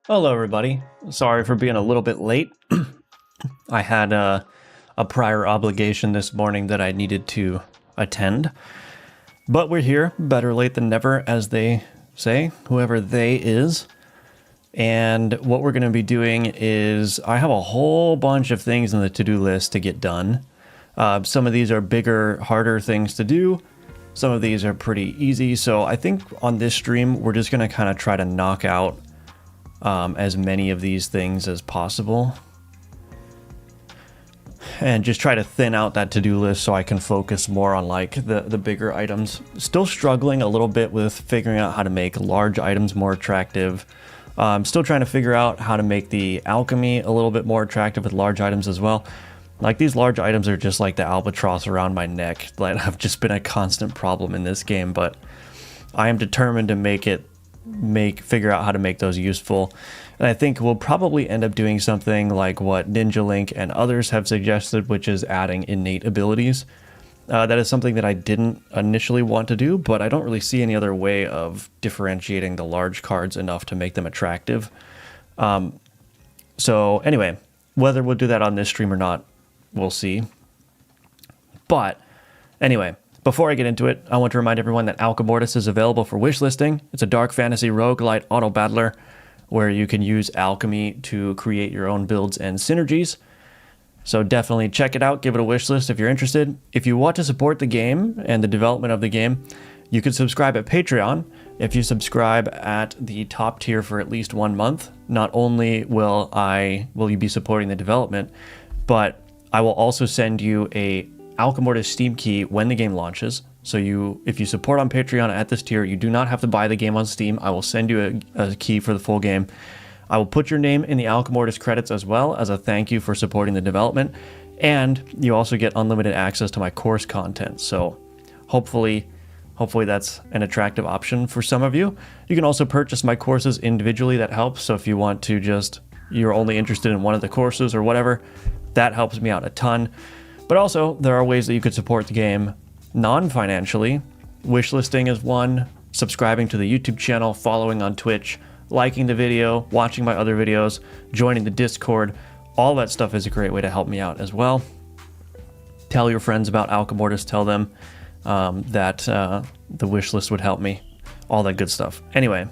Hello, everybody. Sorry for being a little bit late. I had a prior obligation this morning that I needed to attend. But we're here, better late than never, as they say, whoever they is. And what we're going to be doing is I have a whole bunch of things on the to-do list to get done. Some of these are bigger, harder things to do. Some of these are pretty easy. So I think on this stream, we're just going to kind of try to knock out as many of these things as possible. And just try to thin out that to-do list so I can focus more on like the bigger items. Still struggling a little bit with figuring out how to make large items more attractive. I'm still trying to figure out how to make the alchemy a little bit more attractive with large items as well. Like these large items are just like the albatross around my neck that have just been a constant problem in this game, but I am determined to figure out how to make those useful. And I think we'll probably end up doing something like what Ninja Link and others have suggested, which is adding innate abilities. That is something that I didn't initially want to do, but I don't really see any other way of differentiating the large cards enough to make them attractive. So anyway, whether we'll do that on this stream or not, we'll see. But anyway, before I get into it, I want to remind everyone that Alchemortis is available for wishlisting. It's a dark fantasy roguelite auto-battler where you can use alchemy to create your own builds and synergies. So definitely check it out, give it a wish list if you're interested. If you want to support the game and the development of the game, you can subscribe at Patreon. If you subscribe at the top tier for at least 1 month, not only will you be supporting the development, but I will also send you a Alchemortis Steam key when the game launches. So if you support on Patreon at this tier, you do not have to buy the game on Steam. I will send you a key for the full game. I will put your name in the Alchemortis credits as well as a thank you for supporting the development. And you also get unlimited access to my course content. So hopefully that's an attractive option for some of you. You can also purchase my courses individually. That helps. So if you want to you're only interested in one of the courses or whatever, that helps me out a ton. But also, there are ways that you could support the game non-financially. Wishlisting is one, subscribing to the YouTube channel, following on Twitch, liking the video, watching my other videos, joining the Discord. All that stuff is a great way to help me out as well. Tell your friends about Alchemortis. Tell them that the wishlist would help me. All that good stuff. Anyway,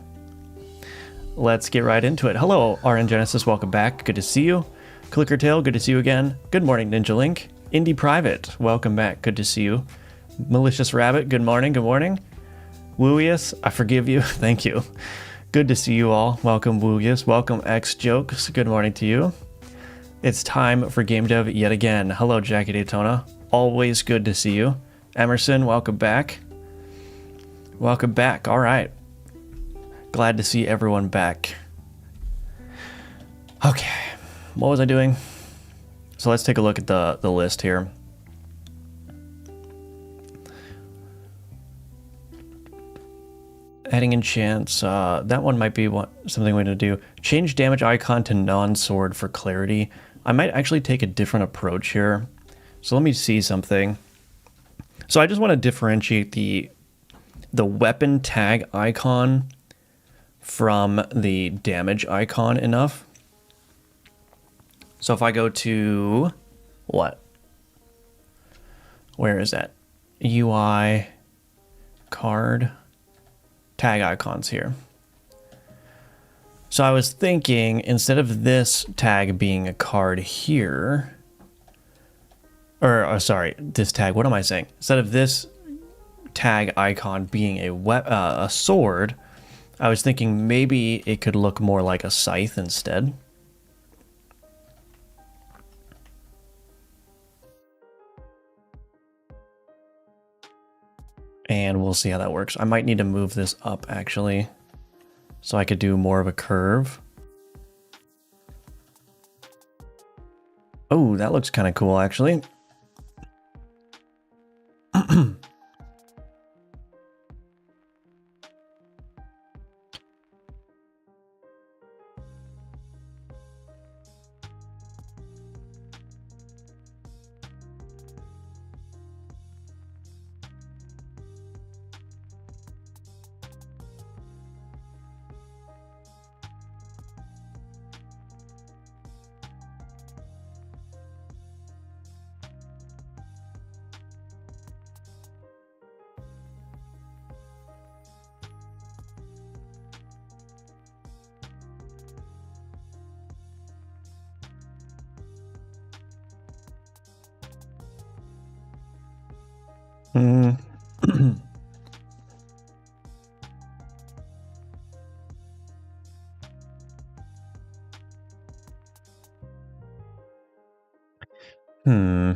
let's get right into it. Hello, RN Genesis. Welcome back. Good to see you. Clickertail, good to see you again. Good morning, Ninja Link. Indie Private, welcome back. Good to see you. Malicious Rabbit, good morning. Good morning. Wooius, I forgive you. Thank you. Good to see you all. Welcome, Wooius. Welcome, X Jokes. Good morning to you. It's time for Game Dev yet again. Hello, Jackie Daytona. Always good to see you. Emerson, welcome back. Welcome back. All right. Glad to see everyone back. Okay. What was I doing? So let's take a look at the list here. Adding enchants, that one might be something we're going to do. Change damage icon to non-sword for clarity. I might actually take a different approach here. So let me see something. So I just want to differentiate the weapon tag icon from the damage icon enough. So if I go to what? Where is that? UI card tag icons here. So I was thinking instead of this tag being a card here, sorry, this tag, what am I saying? Instead of this tag icon being a sword, I was thinking maybe it could look more like a scythe instead. And we'll see how that works. I might need to move this up actually, so I could do more of a curve. Oh, that looks kind of cool actually. Mm. Hmm.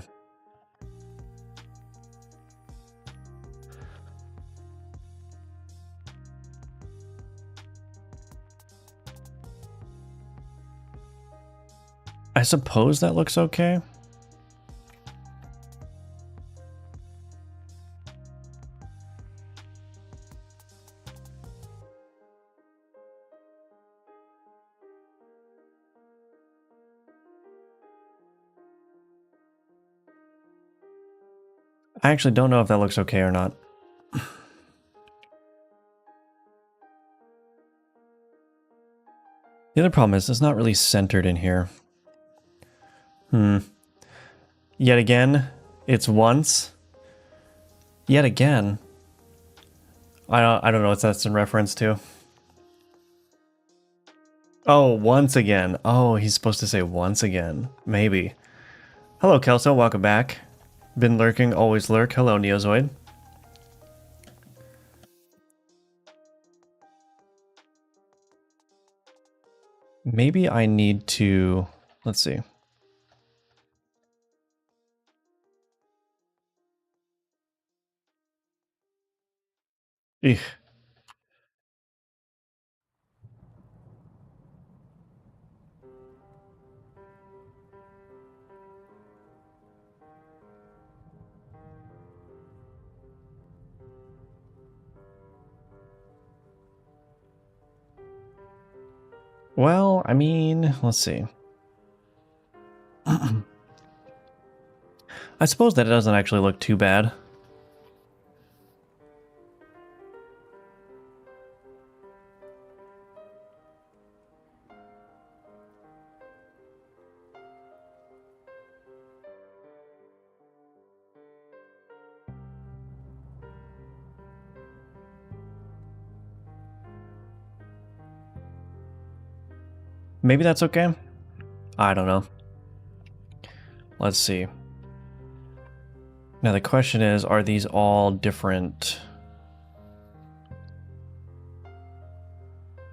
I suppose that looks okay. I actually don't know if that looks okay or not. The other problem is it's not really centered in here. Yet again, it's once. Yet again. I don't know what that's in reference to. Oh, once again. Oh, he's supposed to say once again. Maybe. Hello, Kelso. Welcome back. Been lurking, always lurk. Hello, Neozoid. Maybe I need to... Let's see. Eugh. Well, I mean, let's see. I suppose that it doesn't actually look too bad. Maybe that's okay? I don't know. Let's see. Now the question is, are these all different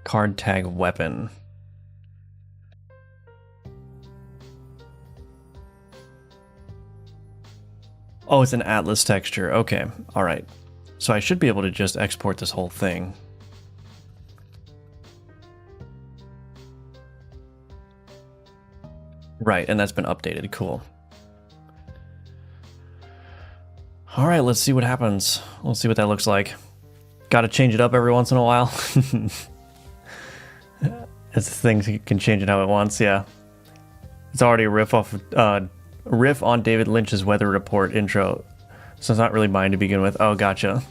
card tag weapon? Oh, it's an Atlas texture. Okay, all right. So I should be able to just export this whole thing. Right, and that's been updated. Cool. All right, let's see what happens. We'll see what that looks like. Got to change it up every once in a while. It's things you can change it how it wants. Yeah, it's already a riff on David Lynch's Weather Report intro, so it's not really mine to begin with. Oh, gotcha.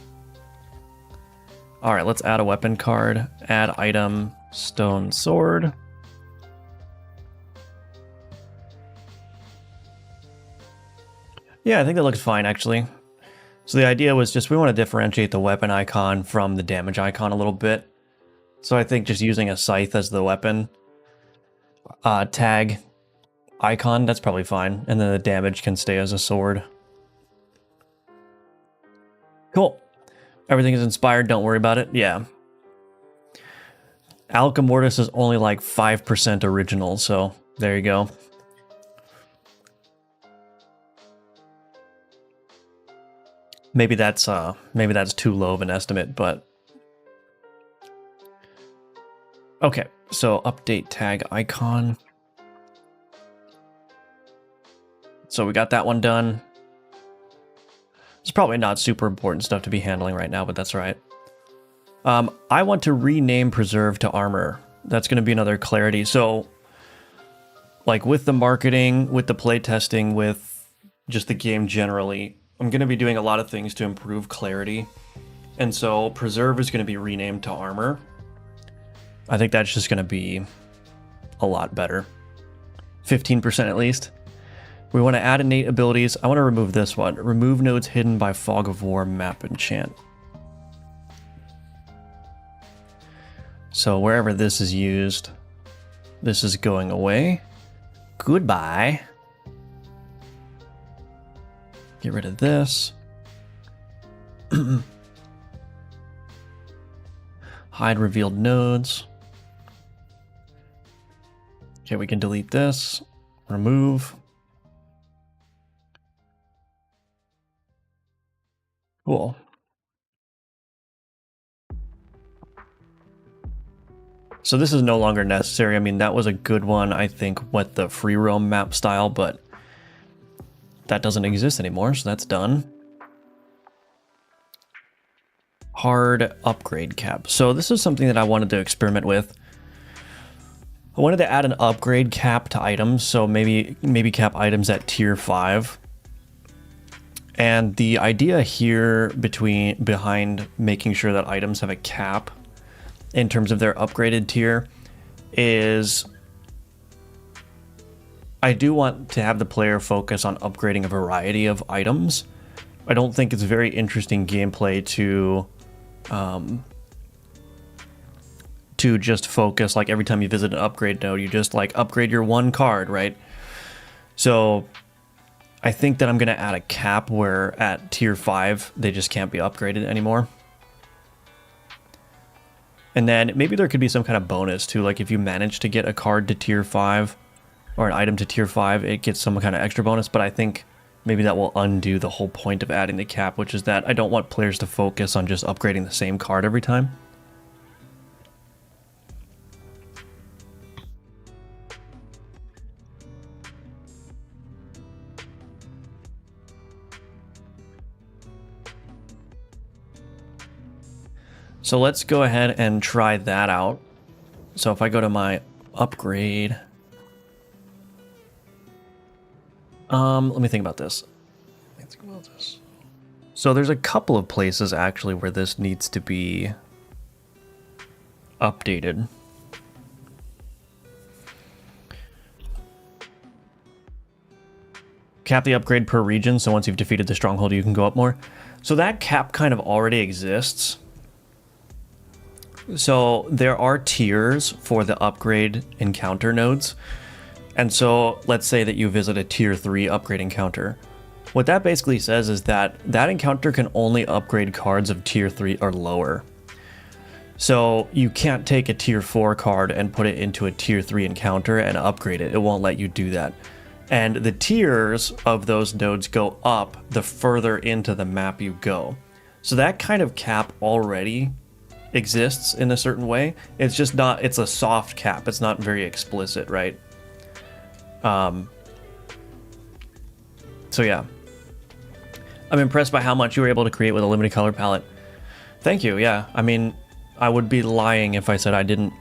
All right, let's add a weapon card. Add item, stone sword. Yeah, I think that looks fine, actually. So the idea was just we want to differentiate the weapon icon from the damage icon a little bit. So I think just using a scythe as the weapon tag icon, that's probably fine. And then the damage can stay as a sword. Cool. Everything is inspired, don't worry about it. Yeah. Alchemortis is only like 5% original, so there you go. Maybe that's too low of an estimate, but okay. So update tag icon. So we got that one done. It's probably not super important stuff to be handling right now, but that's right. I want to rename preserve to armor. That's going to be another clarity. So, like with the marketing, with the playtesting, with just the game generally, I'm going to be doing a lot of things to improve clarity. And so preserve is going to be renamed to armor. I think that's just going to be a lot better. 15% at least. We want to add innate abilities. I want to remove this one. Remove nodes hidden by Fog of War map enchant. So wherever this is used, this is going away. Goodbye. Get rid of this. Hide revealed nodes. Okay, we can delete this. Remove. Cool. So this is no longer necessary. I mean, that was a good one, I think, with the free roam map style, but that doesn't exist anymore, so that's done. Hard upgrade cap. So this is something that I wanted to experiment with. I wanted to add an upgrade cap to items, so maybe cap items at tier 5. And the idea here behind making sure that items have a cap in terms of their upgraded tier is I do want to have the player focus on upgrading a variety of items. I don't think it's very interesting gameplay to just focus, like every time you visit an upgrade node, you just like upgrade your one card, right? So I think that I'm going to add a cap where at tier 5, they just can't be upgraded anymore. And then maybe there could be some kind of bonus too, like if you manage to get a card to tier 5 or an item to tier 5, it gets some kind of extra bonus, but I think maybe that will undo the whole point of adding the cap, which is that I don't want players to focus on just upgrading the same card every time. So let's go ahead and try that out. So if I go to my upgrade, let me think about this. So there's a couple of places actually where this needs to be updated. Cap the upgrade per region, so once you've defeated the stronghold, you can go up more. So that cap kind of already exists. So there are tiers for the upgrade encounter nodes. And so let's say that you visit a tier 3 upgrade encounter. What that basically says is that that encounter can only upgrade cards of tier 3 or lower. So you can't take a tier 4 card and put it into a tier 3 encounter and upgrade it. It won't let you do that. And the tiers of those nodes go up the further into the map you go. So that kind of cap already exists in a certain way. It's just not, it's a soft cap. It's not very explicit, right? So yeah. I'm impressed by how much you were able to create with a limited color palette. Thank you, yeah. I mean, I would be lying if I said I didn't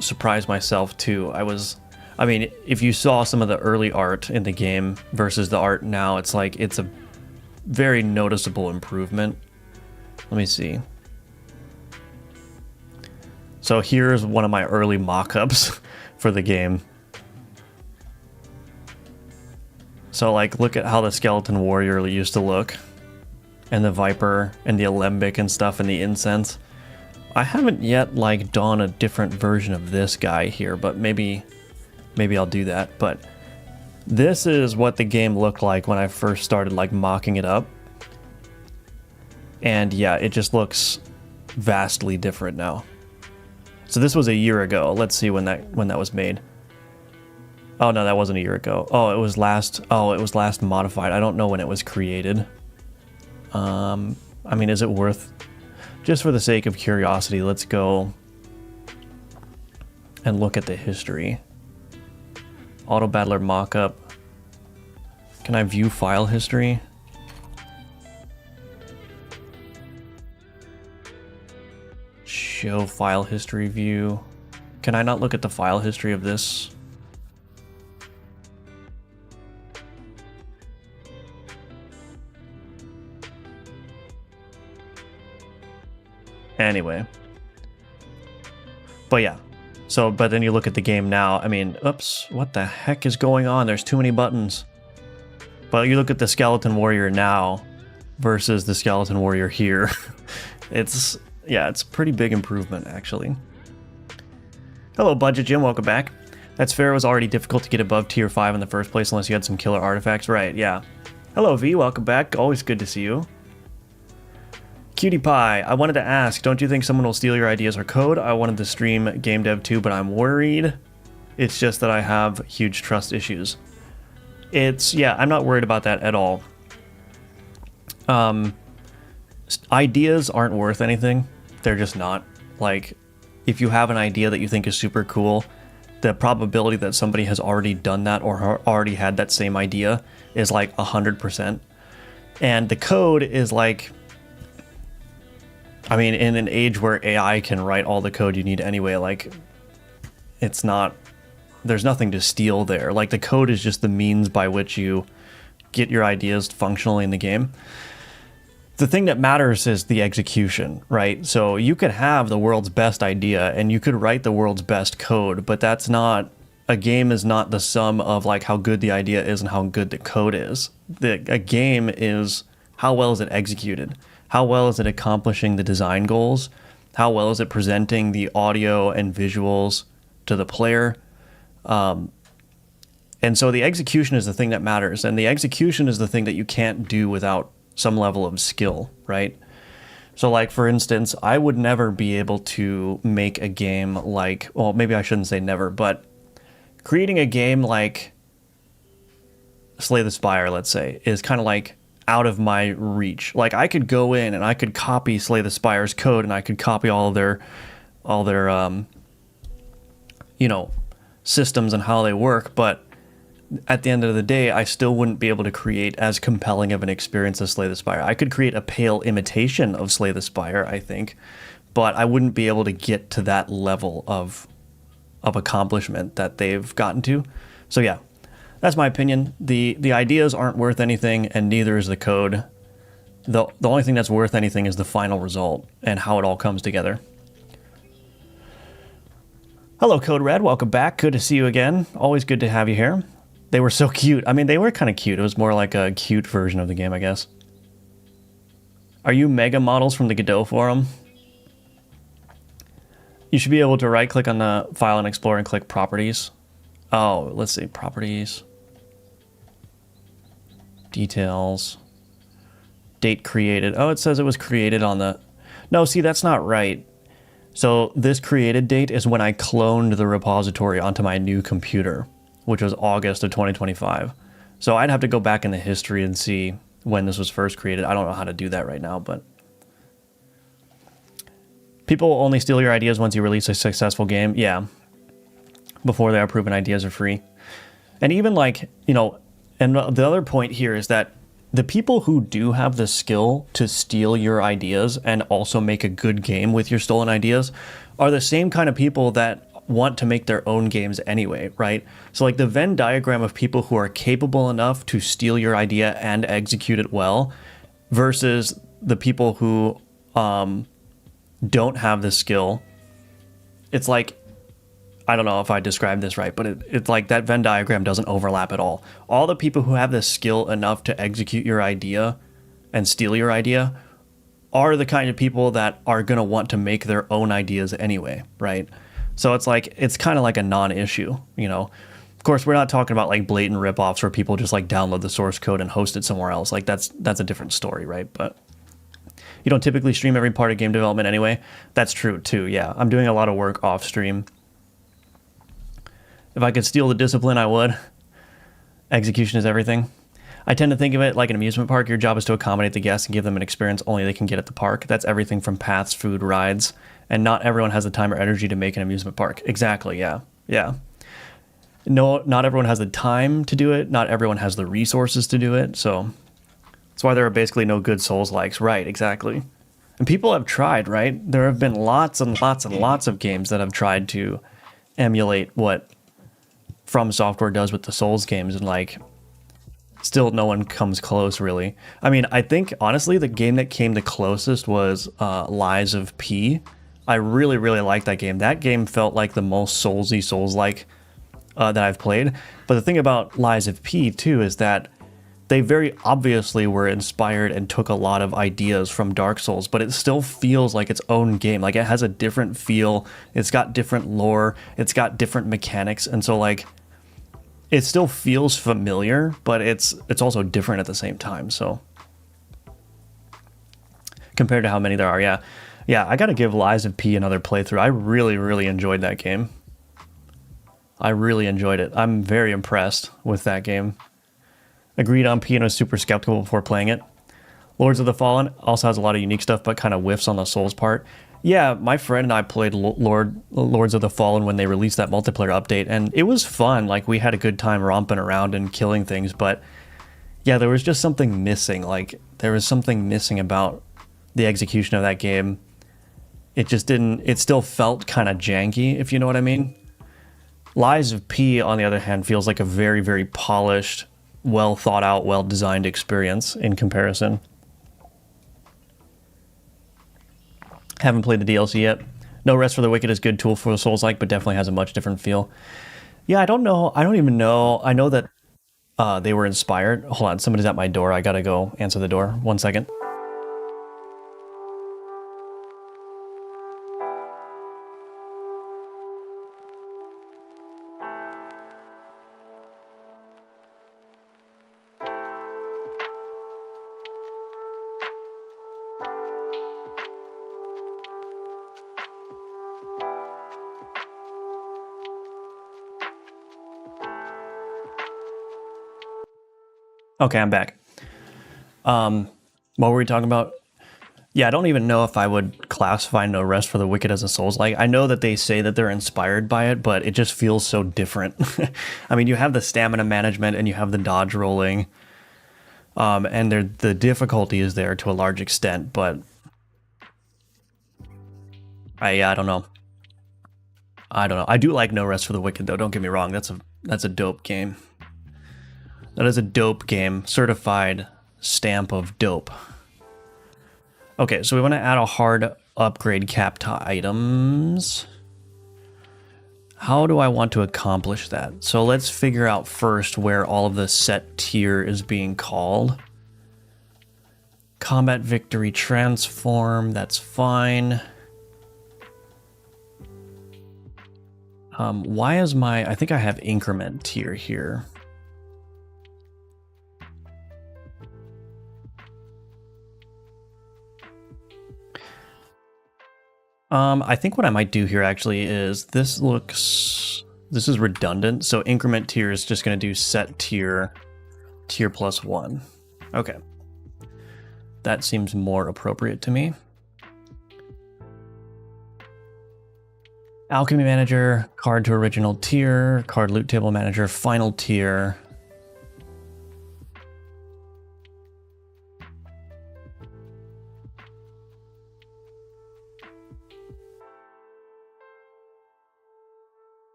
surprise myself too. I mean, if you saw some of the early art in the game versus the art now, it's like, it's a very noticeable improvement. Let me see. So here's one of my early mock-ups for the game. So like, look at how the skeleton warrior used to look. And the viper and the alembic and stuff and the incense. I haven't yet like done a different version of this guy here, but maybe I'll do that. But this is what the game looked like when I first started like mocking it up. And yeah, it just looks vastly different now. So this was a year ago. Let's see when that was made. Oh no, that wasn't a year ago. Oh, it was last modified. I don't know when it was created. I mean, is it worth, just for the sake of curiosity, let's go and look at the history. Auto Battler mockup. Can I view file history? Show file history view. Can I not look at the file history of this? Anyway. But yeah. So, but then you look at the game now. I mean, oops, what the heck is going on? There's too many buttons. But you look at the skeleton warrior now versus the skeleton warrior here. It's a pretty big improvement, actually. Hello, Budget Jim. Welcome back. That's fair. It was already difficult to get above tier 5 in the first place unless you had some killer artifacts. Right, yeah. Hello, V. Welcome back. Always good to see you. Cutie Pie, I wanted to ask, don't you think someone will steal your ideas or code? I wanted to stream game dev too, but I'm worried. It's just that I have huge trust issues. Yeah, I'm not worried about that at all. Ideas aren't worth anything. They're just not. Like, if you have an idea that you think is super cool, the probability that somebody has already done that or already had that same idea is like 100%. And the code is like, I mean, in an age where AI can write all the code you need anyway, like, it's not, there's nothing to steal there. Like, the code is just the means by which you get your ideas functionally in the game. The thing that matters is the execution, right? So you could have the world's best idea and you could write the world's best code, but that's not, a game is not the sum of like how good the idea is and how good the code is. A game is how well is it executed? How well is it accomplishing the design goals? How well is it presenting the audio and visuals to the player? And so the execution is the thing that matters, and the execution is the thing that you can't do without some level of skill, right? So like, for instance, I would never be able to make a game like, well, maybe I shouldn't say never, but creating a game like Slay the Spire, let's say, is kind of like out of my reach. Like, I could go in and I could copy Slay the Spire's code and I could copy all their you know, systems and how they work, but at the end of the day, I still wouldn't be able to create as compelling of an experience as Slay the Spire. I could create a pale imitation of Slay the Spire, I think, but I wouldn't be able to get to that level of accomplishment that they've gotten to. So yeah, that's my opinion. The ideas aren't worth anything, and neither is the code. The only thing that's worth anything is the final result and how it all comes together. Hello, Code Red. Welcome back. Good to see you again. Always good to have you here. They were so cute. I mean, they were kind of cute. It was more like a cute version of the game, I guess. Are you mega models from the Godot forum? You should be able to right-click on the file and explore and click properties. Oh, let's see. Properties. Details. Date created. Oh, it says it was created on the... No, see, that's not right. So this created date is when I cloned the repository onto my new computer, which was August of 2025. So I'd have to go back in the history and see when this was first created. I don't know how to do that right now, but people will only steal your ideas once you release a successful game. Yeah. Before they are proven ideas are free. And even like, you know, and the other point here is that the people who do have the skill to steal your ideas and also make a good game with your stolen ideas are the same kind of people that want to make their own games anyway, right? So like the Venn diagram of people who are capable enough to steal your idea and execute it well versus the people who don't have the skill. It's like, I don't know if I described this right, but it's like that Venn diagram doesn't overlap at all. All the people who have the skill enough to execute your idea and steal your idea are the kind of people that are going to want to make their own ideas anyway, right? So it's like, it's kind of like a non-issue, you know? Of course, we're not talking about like blatant ripoffs where people just like download the source code and host it somewhere else. Like that's a different story, right? But you don't typically stream every part of game development anyway. That's true too, yeah. I'm doing a lot of work off stream. If I could steal the discipline, I would. Execution is everything. I tend to think of it like an amusement park. Your job is to accommodate the guests and give them an experience only they can get at the park. That's everything from paths, food, rides, and not everyone has the time or energy to make an amusement park. Exactly, yeah. Yeah. No, not everyone has the time to do it. Not everyone has the resources to do it. So that's why there are basically no good Souls-likes. Right, exactly. And people have tried, right? There have been lots and lots and lots of games that have tried to emulate what From Software does with the Souls games, and like still no one comes close, really. I mean, I think honestly the game that came the closest was Lies of P. I really liked that game. That game felt like the most Souls-like that I've played. But the thing about Lies of P too is that they very obviously were inspired and took a lot of ideas from Dark Souls, but it still feels like its own game. Like it has a different feel, it's got different lore, it's got different mechanics, and so like it still feels familiar, but it's also different at the same time. So compared to how many there are. Yeah. Yeah, I got to give Lies of P another playthrough. I really, really enjoyed that game. I really enjoyed it. I'm very impressed with that game. Agreed on P and was super skeptical before playing it. Lords of the Fallen also has a lot of unique stuff, but kind of whiffs on the Souls part. Yeah, my friend and I played Lords of the Fallen when they released that multiplayer update, and it was fun. Like, we had a good time romping around and killing things, but yeah, there was just something missing. Like, there was something missing about the execution of that game. It just didn't, it still felt kind of janky, if you know what I mean. Lies of P, on the other hand, feels like a very, very polished, well thought out, well designed experience in comparison. Haven't played the DLC yet. No Rest for the Wicked is a good tool for the Souls-like, but definitely has a much different feel. Yeah, I don't know. I don't even know. I know that they were inspired. Hold on, somebody's at my door. I gotta go answer the door. 1 second. Okay, I'm back. What were we talking about? Yeah, I don't even know if I would classify No Rest for the Wicked as a Souls-like. I know that they say that they're inspired by it, but it just feels so different. I mean, you have the stamina management and you have the dodge rolling, and the difficulty is there to a large extent, but I don't know. I don't know. I do like No Rest for the Wicked, though. Don't get me wrong. That's a dope game. That is a dope game. Certified stamp of dope. Okay, so we want to add a hard upgrade cap to items. How do I want to accomplish that? So let's figure out first where all of the set tier is being called. Combat Victory Transform, that's fine. Why is I think I have increment tier here. I think what I might do here actually is this is redundant. So increment tier is just going to do set tier +1. Okay. That seems more appropriate to me. Alchemy Manager, card to original tier, card loot table manager, final tier.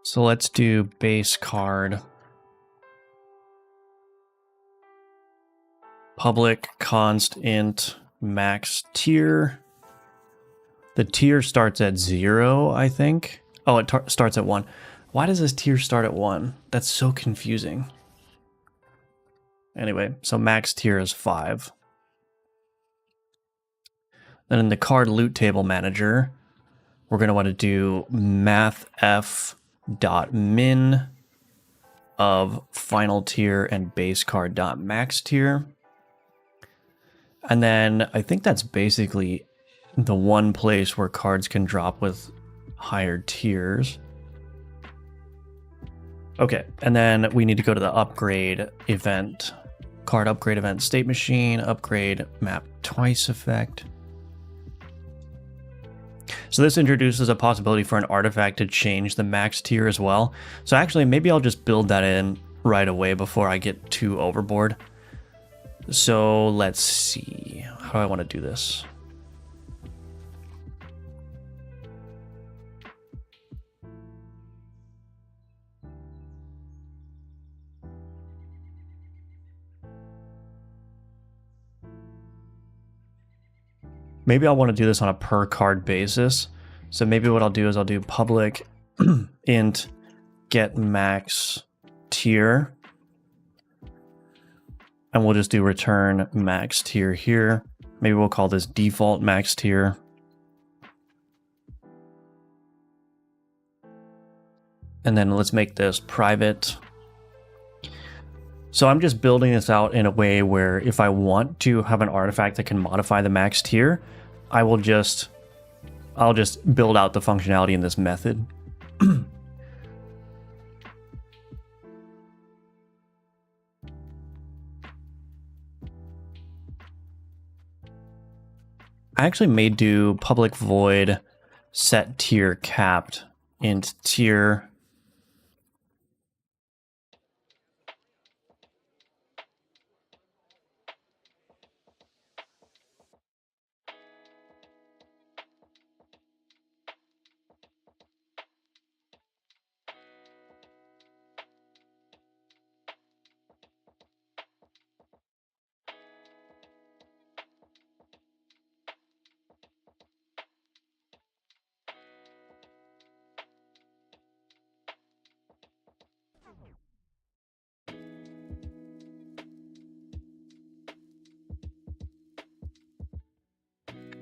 So let's do base card. Public const int max tier. The tier starts at 0, I think. Oh, it starts at 1. Why does this tier start at 1? That's so confusing. Anyway, so max tier is 5. Then in the card loot table manager, we're going to want to do mathf.min of final tier and base card.max tier. And then I think that's basically the one place where cards can drop with higher tiers. Okay, and then we need to go to the upgrade event. Card upgrade event state machine, upgrade map twice effect. So this introduces a possibility for an artifact to change the max tier as well. So actually, maybe I'll just build that in right away before I get too overboard. So let's see. How do I want to do this? Maybe I'll want to do this on a per card basis. So maybe what I'll do is I'll do public int get max tier. And we'll just do return max tier here. Maybe we'll call this default max tier. And then let's make this private. So I'm just building this out in a way where if I want to have an artifact that can modify the max tier, I'll just build out the functionality in this method. I actually may do public void set tier capped int tier.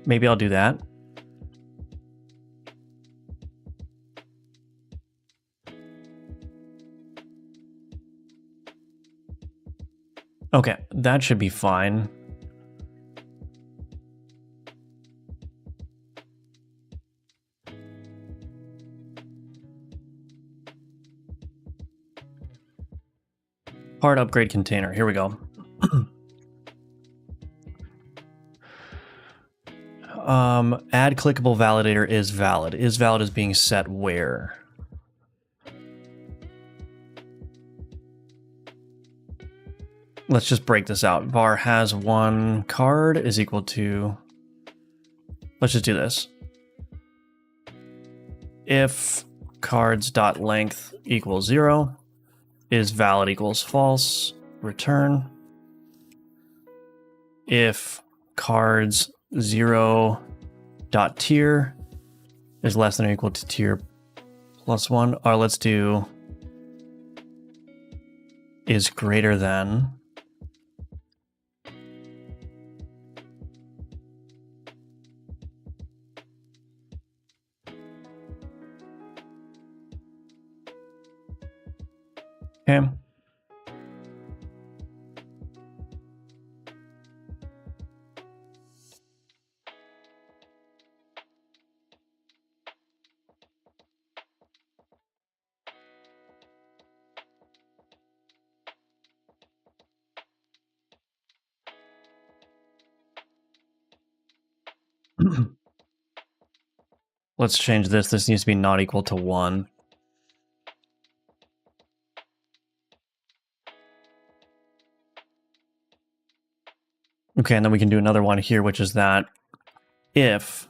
Maybe I'll do that. Okay, that should be fine. Hard upgrade container, here we go. Add clickable validator is valid. Is valid is being set where? Let's just break this out. Var has one card is equal to, let's just do this. If cards.length equals 0, is valid equals false, return. If cards 0.tier is less than or equal to tier plus 1, or let's do is greater than okay. Let's change this. This needs to be not equal to 1. Okay, and then we can do another one here, which is that if,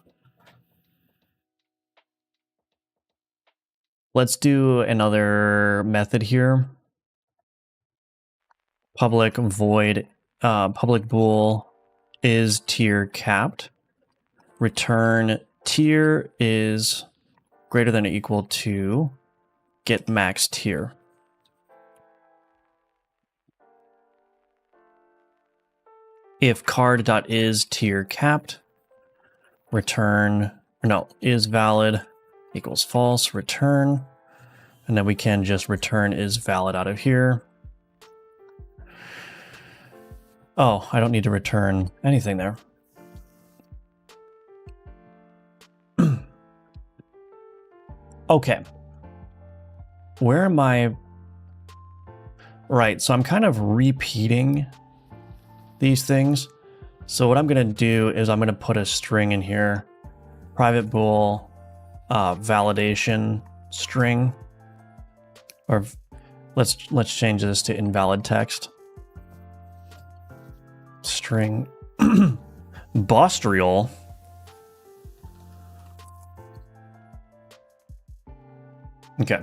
let's do another method here. Public void, public bool is tier capped. Return tier is greater than or equal to get max tier. If card.is tier capped, return, no, is valid equals false, return. And then we can just return is valid out of here. Oh, I don't need to return anything there. Okay. Where am I? Right, so I'm kind of repeating these things. So what I'm going to do is I'm going to put a string in here. Private bool validation string. Or let's change this to invalid text. String Bostrial. Okay.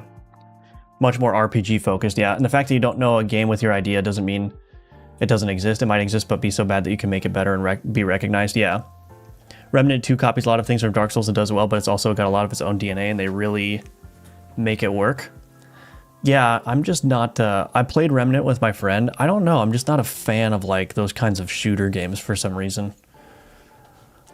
Much more RPG focused, yeah. And the fact that you don't know a game with your idea doesn't mean it doesn't exist. It might exist, but be so bad that you can make it better and be recognized, yeah. Remnant 2 copies a lot of things from Dark Souls and does well, but it's also got a lot of its own DNA, and they really make it work. Yeah, I'm just not, I played Remnant with my friend. I don't know, I'm just not a fan of like those kinds of shooter games for some reason.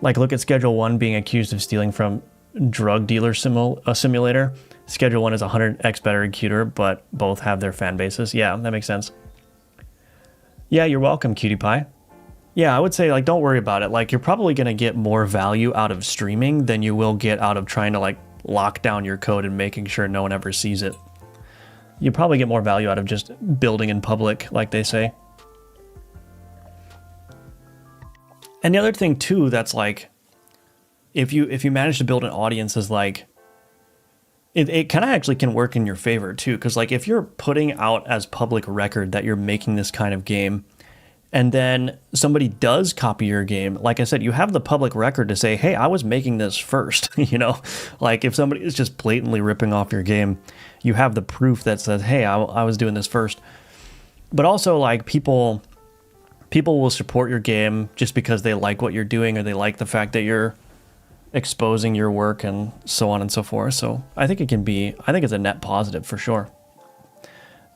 Like look at Schedule 1 being accused of stealing from Drug Dealer Simulator. Schedule 1 is 100x better and cuter, but both have their fan bases. Yeah, that makes sense. Yeah, you're welcome, cutie pie. Yeah, I would say like don't worry about it. Like you're probably going to get more value out of streaming than you will get out of trying to like lock down your code and making sure no one ever sees it. You probably get more value out of just building in public, like they say. And the other thing too that's like if you manage to build an audience is like it kind of actually can work in your favor too, because like if you're putting out as public record that you're making this kind of game and then somebody does copy your game, like I said, you have the public record to say, hey, I was making this first. You know, like if somebody is just blatantly ripping off your game, you have the proof that says, hey, I was doing this first. But also like people will support your game just because they like what you're doing or they like the fact that you're exposing your work and so on and so forth. So I think it's a net positive for sure.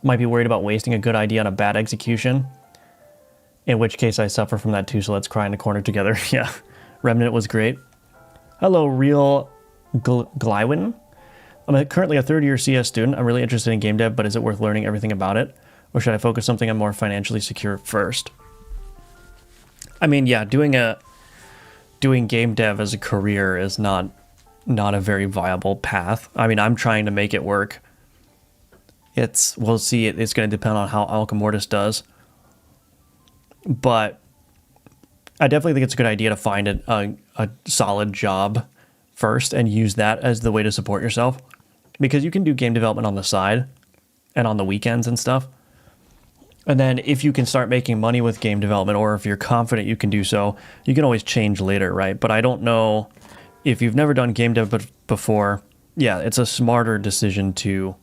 Might be worried about wasting a good idea on a bad execution, in which case I suffer from that too, so let's cry in the corner together. Yeah, Remnant was great. Hello, Real Glywin. I'm currently a third-year CS student. I'm really interested in game dev, but is it worth learning everything about it? Or should I focus something on more financially secure first? I mean, yeah, doing game dev as a career is not a very viable path. I mean, I'm trying to make it work. We'll see. It's going to depend on how Alka Mortis does. But I definitely think it's a good idea to find a solid job first and use that as the way to support yourself. Because you can do game development on the side and on the weekends and stuff. And then if you can start making money with game development, or if you're confident you can do so, you can always change later, right? But I don't know if you've never done game dev before. Yeah, it's a smarter decision to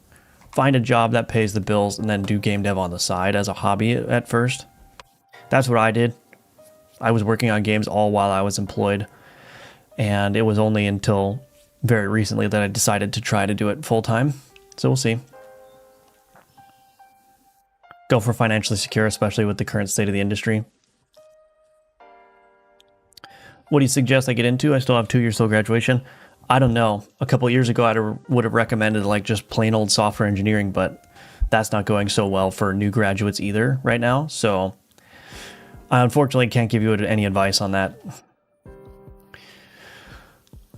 find a job that pays the bills and then do game dev on the side as a hobby at first. That's what I did. I was working on games all while I was employed. And it was only until very recently that I decided to try to do it full time. So we'll see. Go for financially secure, especially with the current state of the industry. What do you suggest I get into? I still have 2 years till graduation. I don't know. A couple of years ago, I would have recommended like just plain old software engineering, but that's not going so well for new graduates either right now. So I unfortunately can't give you any advice on that.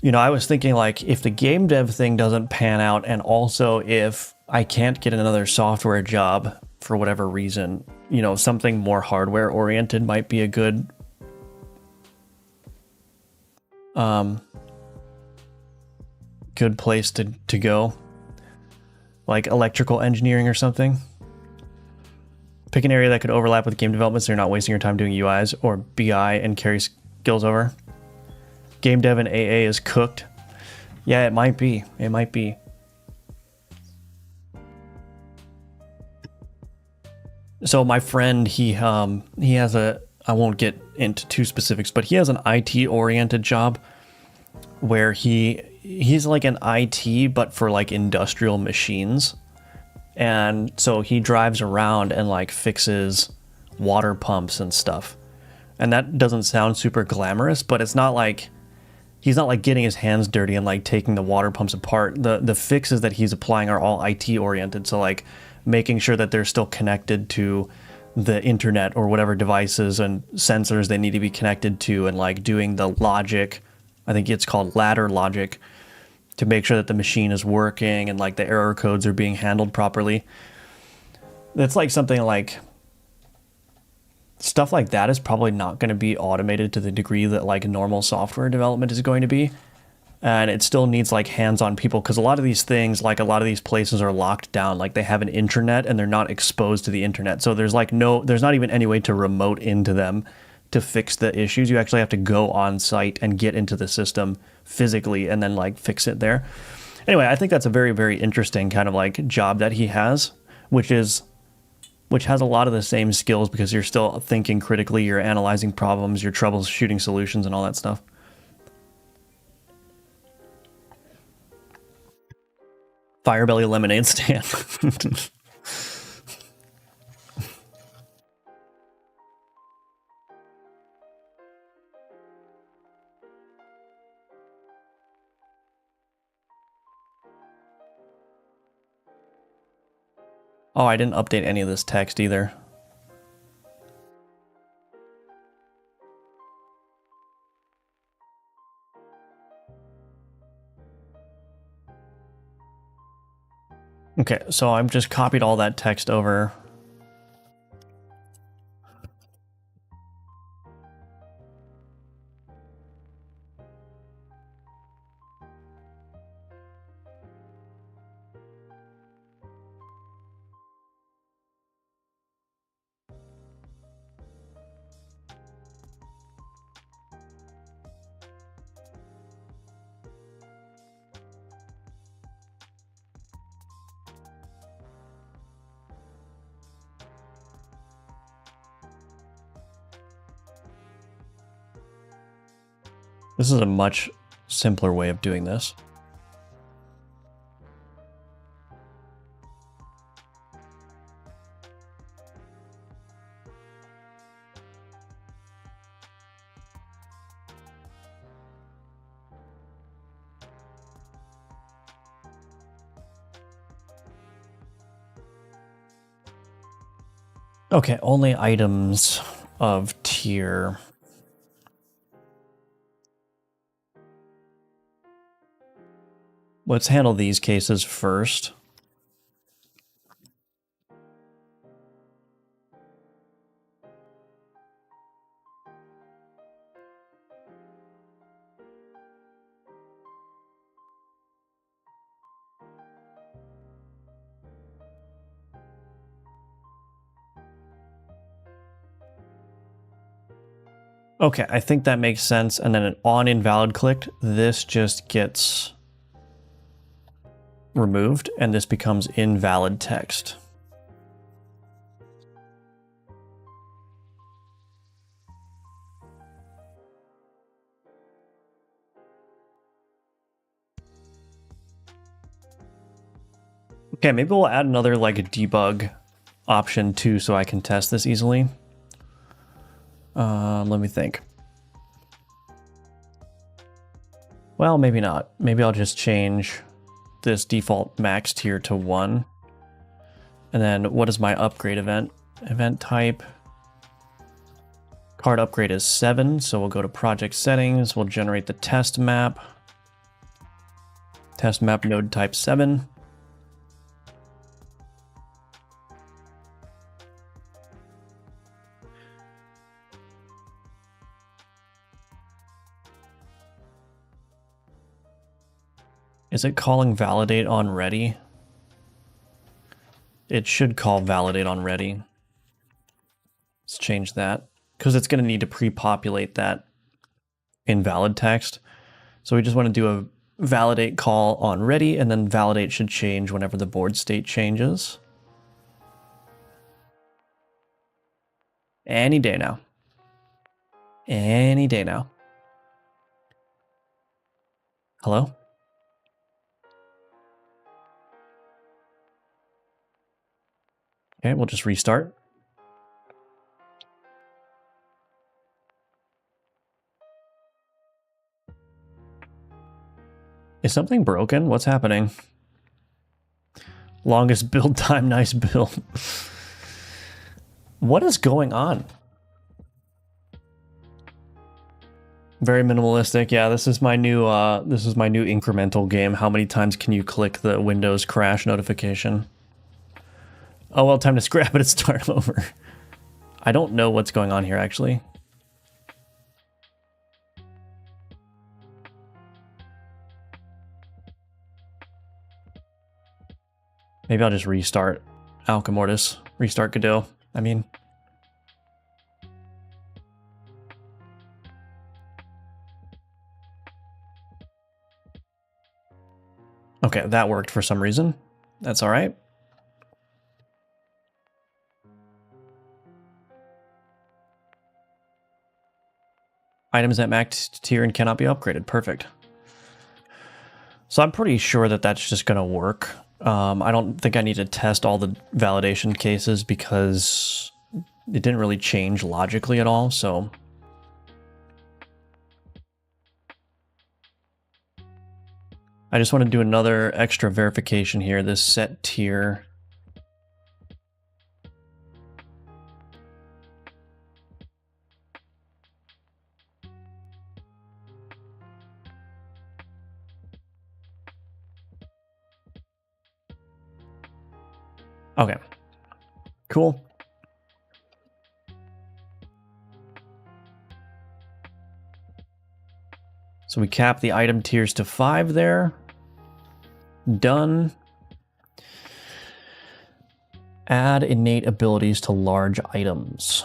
You know, I was thinking like if the game dev thing doesn't pan out, and also if I can't get another software job for whatever reason, you know, something more hardware oriented might be a good good place to go, like electrical engineering or something. Pick an area that could overlap with game development so you're not wasting your time doing UIs or BI and carry skills over. Game dev and AA is cooked. Yeah, it might be. It might be. So my friend, he has I won't get into too specifics, but he has an IT oriented job where he's like an IT, but for like industrial machines. And so he drives around and like fixes water pumps and stuff. And that doesn't sound super glamorous, but it's not like, he's not like getting his hands dirty and like taking the water pumps apart. The fixes that he's applying are all IT oriented. So like making sure that they're still connected to the internet or whatever devices and sensors they need to be connected to, and like doing the logic, I think it's called ladder logic, to make sure that the machine is working and like the error codes are being handled properly. It's like something like, stuff like that is probably not going to be automated to the degree that like normal software development is going to be. And it still needs like hands-on people, because a lot of these things, like a lot of these places are locked down, like they have an intranet and they're not exposed to the internet. So there's not even any way to remote into them to fix the issues. You actually have to go on site and get into the system physically and then like fix it there. Anyway, I think that's a very, very interesting kind of like job that he has, which has a lot of the same skills, because you're still thinking critically, you're analyzing problems, you're troubleshooting solutions and all that stuff. Firebelly lemonade stand. Oh, I didn't update any of this text either. Okay, so I've just copied all that text over. This is a much simpler way of doing this. Okay, only items of tier. Let's handle these cases first. Okay, I think that makes sense. And then an on invalid clicked, this just gets removed and this becomes invalid text. Okay, maybe we'll add another like a debug option too so I can test this easily. Let me think. Well, maybe not. Maybe I'll just change this default max tier to 1. And then what is my upgrade event? Event type. Card upgrade is 7, so we'll go to project settings. We'll generate the test map. Test map node type 7. Is it calling validate on ready? It should call validate on ready. Let's change that because it's going to need to pre-populate that invalid text. So we just want to do a validate call on ready, and then validate should change whenever the board state changes. Any day now. Any day now. Hello? Okay, we'll just restart. Is something broken? What's happening? Longest build time, nice build. What is going on? Very minimalistic. Yeah, this is my new incremental game. How many times can you click the Windows crash notification? Oh well, time to scrap it and start over. I don't know what's going on here actually. Maybe I'll just restart Alchemortis. Restart Godot, I mean. Okay, that worked for some reason. That's all right. Items at max tier and cannot be upgraded. Perfect. So I'm pretty sure that that's just going to work. I don't think I need to test all the validation cases because it didn't really change logically at all, so... I just want to do another extra verification here, this set tier. Okay, cool. So we cap the item tiers to 5 there. Done. Add innate abilities to large items.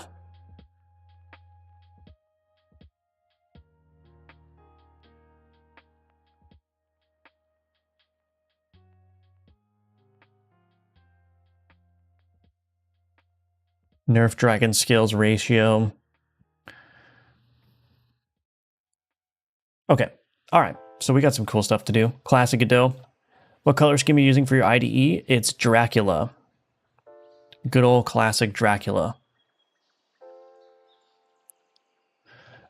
Nerf dragon skills ratio. Okay, all right. So we got some cool stuff to do. Classic Godot. What color scheme are you using for your IDE? It's Dracula. Good old classic Dracula.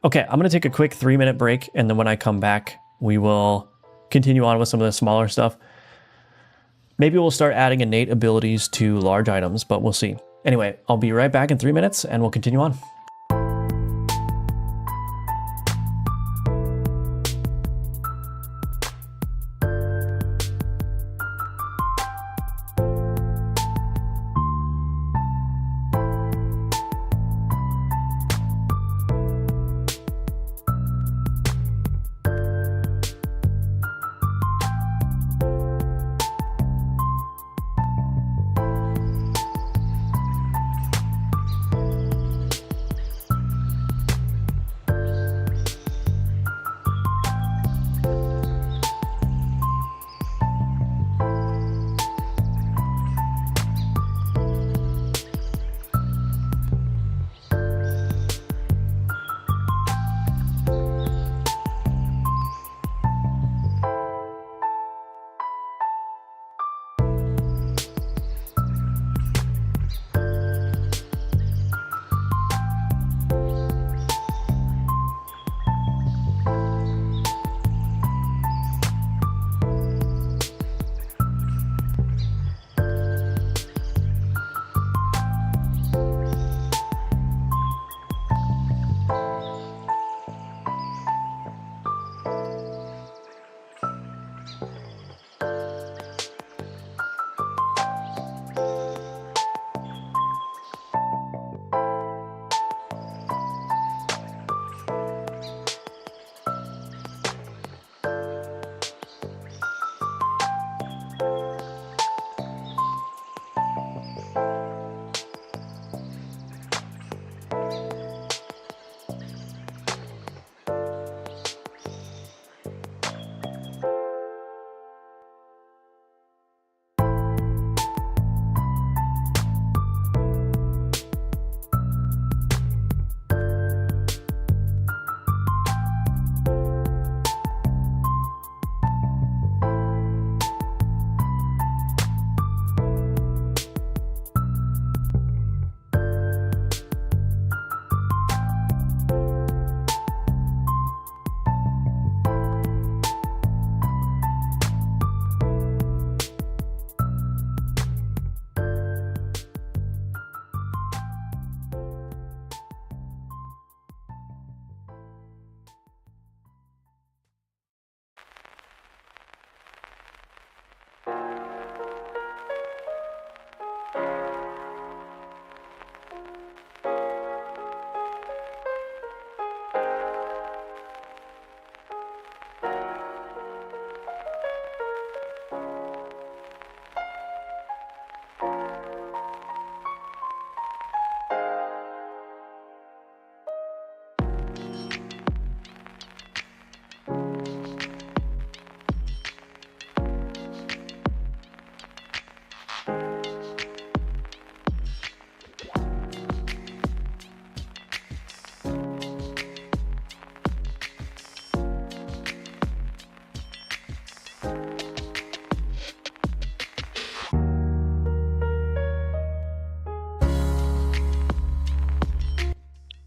Okay, I'm going to take a quick 3-minute break, and then when I come back, we will continue on with some of the smaller stuff. Maybe we'll start adding innate abilities to large items, but we'll see. Anyway, I'll be right back in 3 minutes, and we'll continue on.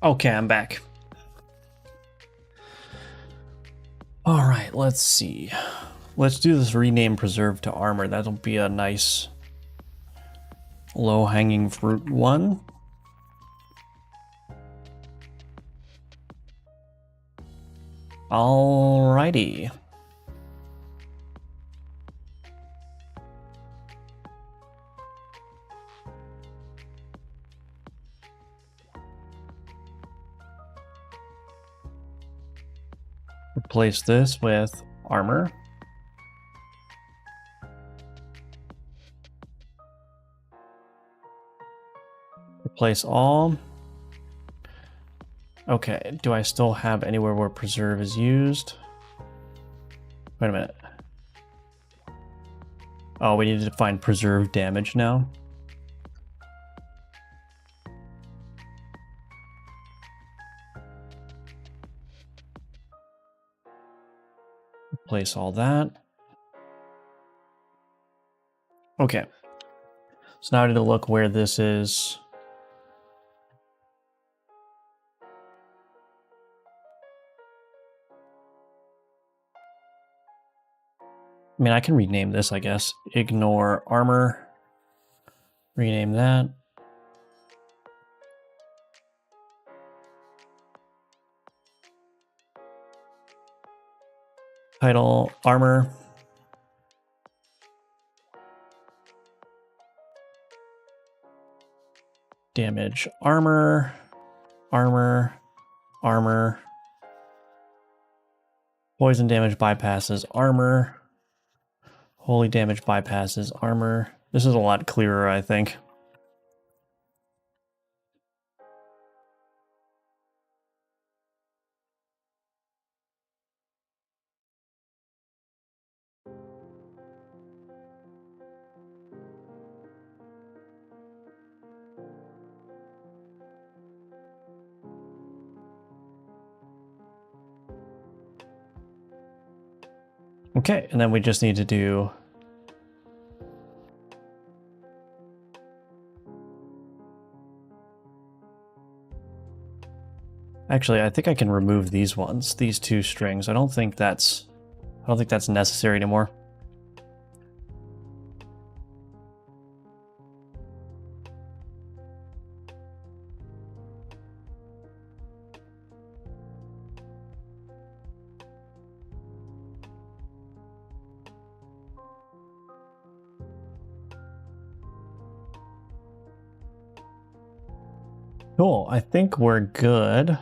Okay, I'm back. All right, let's see. Let's do this rename preserve to armor. That'll be a nice low-hanging fruit one. Alrighty. Replace this with armor. Replace all. Okay, do I still have anywhere where preserve is used? Wait a minute. Oh, we need to find preserve damage now. Replace all that. Okay. So now I need to look where this is. I mean, I can rename this, I guess. Ignore armor. Rename that. Title, armor. Damage, armor. Armor. Armor. Poison damage bypasses armor. Holy damage bypasses armor. This is a lot clearer, I think. Okay, and then we just need to do actually, I think I can remove these ones, these two strings. I don't think that's necessary anymore. Cool, I think we're good.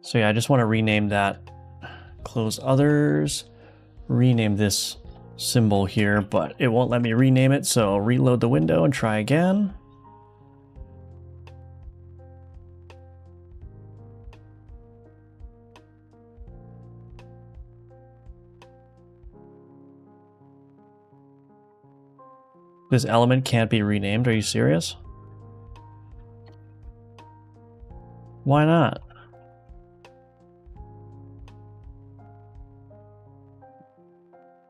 So yeah, I just want to rename that. Close others. Rename this symbol here, but it won't let me rename it, so reload the window and try again. This element can't be renamed, are you serious? Why not?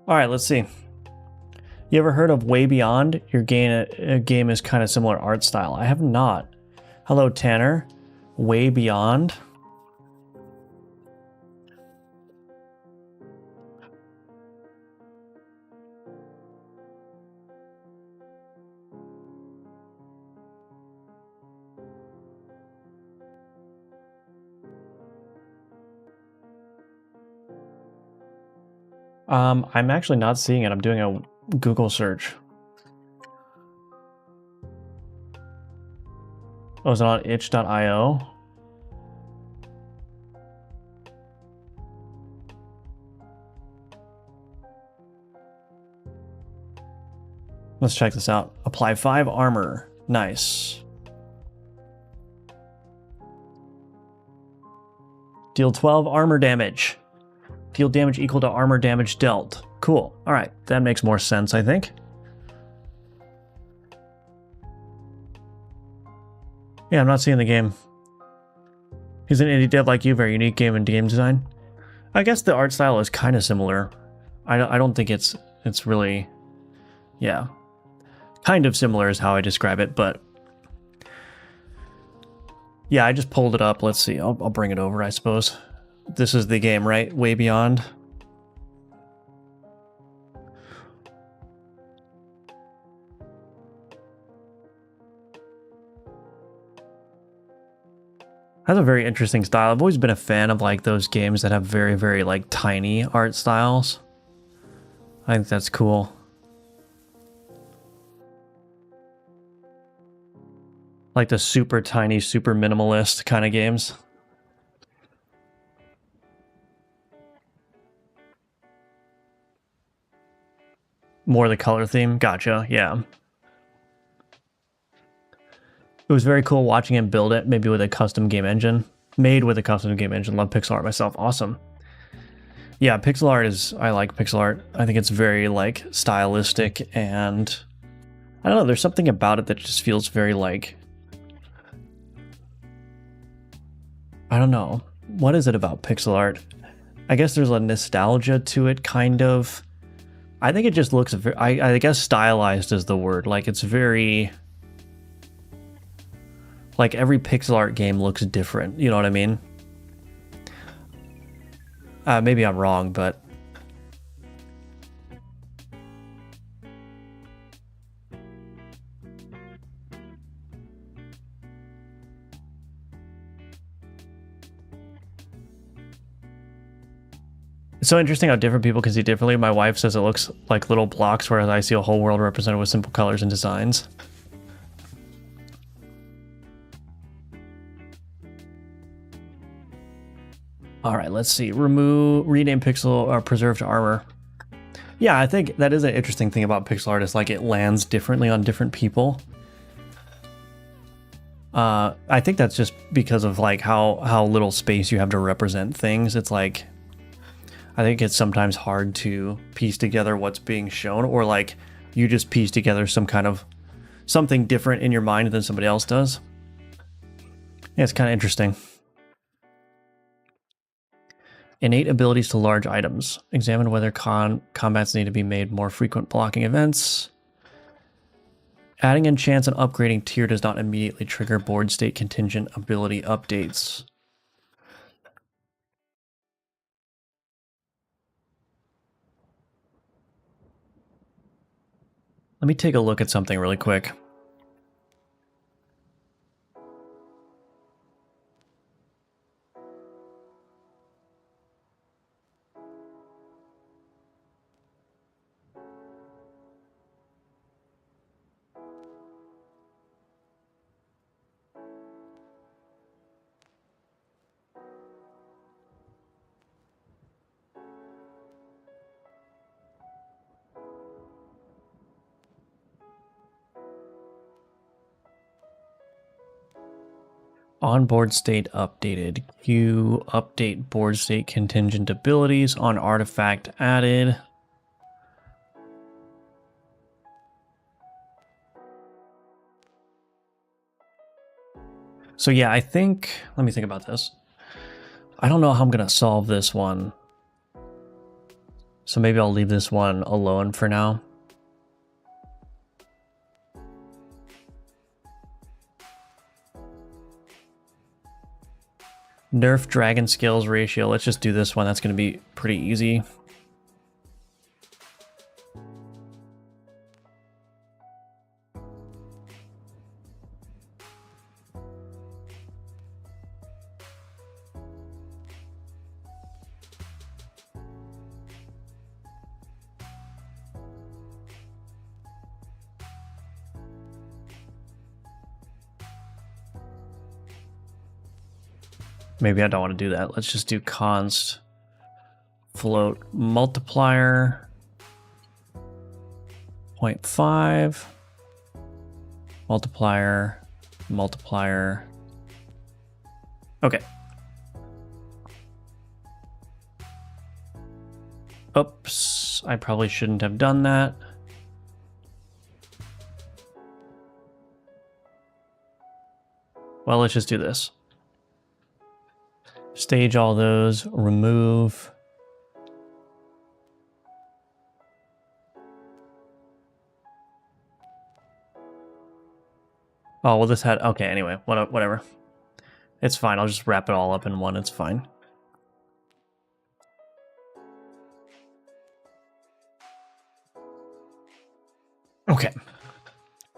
Alright, let's see. You ever heard of Way Beyond? Your game is kind of similar art style. I have not. Hello, Tanner. Way Beyond? I'm actually not seeing it. I'm doing a Google search. Oh, is it on itch.io? Let's check this out. Apply 5 armor. Nice. Deal 12 armor damage. Deal damage equal to armor damage dealt. Cool. Alright, that makes more sense, I think. Yeah, I'm not seeing the game. He's an indie dev like you, very unique game and game design. I guess the art style is kind of similar. I don't think it's really... Yeah. Kind of similar is how I describe it, but... Yeah, I just pulled it up. Let's see. I'll bring it over, I suppose. This is the game, right? Way Beyond. Has a very interesting style. I've always been a fan of like those games that have very, very like tiny art styles. I think that's cool. Like the super tiny, super minimalist kind of games. More the color theme. Gotcha. Yeah. It was very cool watching him build it, maybe with a custom game engine. Made with a custom game engine. Love pixel art myself. Awesome. Yeah, pixel art is... I like pixel art. I think it's very, like, stylistic, and... I don't know, there's something about it that just feels very, like... I don't know. What is it about pixel art? I guess there's a nostalgia to it, kind of. I think it just looks... I guess stylized is the word. Like, it's very... Like, every pixel art game looks different. You know what I mean? Maybe I'm wrong, but... It's so interesting how different people can see differently. My wife says it looks like little blocks, whereas I see a whole world represented with simple colors and designs. All right, let's see. Rename pixel or preserve to armor. Yeah, I think that is an interesting thing about pixel art. Is like it lands differently on different people. I think that's just because of like how little space you have to represent things. It's like, I think it's sometimes hard to piece together what's being shown, or like you just piece together something different in your mind than somebody else does. Yeah, it's kind of interesting. Innate abilities to large items. Examine whether combats need to be made more frequent blocking events. Adding enchants and upgrading tier does not immediately trigger board state contingent ability updates. Let me take a look at something really quick. Onboard state updated. You update board state contingent abilities on artifact added. So yeah, I think, let me think about this. I don't know how I'm going to solve this one. So maybe I'll leave this one alone for now. Nerf dragon scales ratio. Let's just do this one. That's going to be pretty easy. Maybe I don't want to do that. Let's just do const float multiplier 0.5 multiplier. Okay. Oops, I probably shouldn't have done that. Well, let's just do this. Stage all those, remove. Oh, well, this had, okay, anyway, whatever. It's fine, I'll just wrap it all up in one, it's fine. Okay.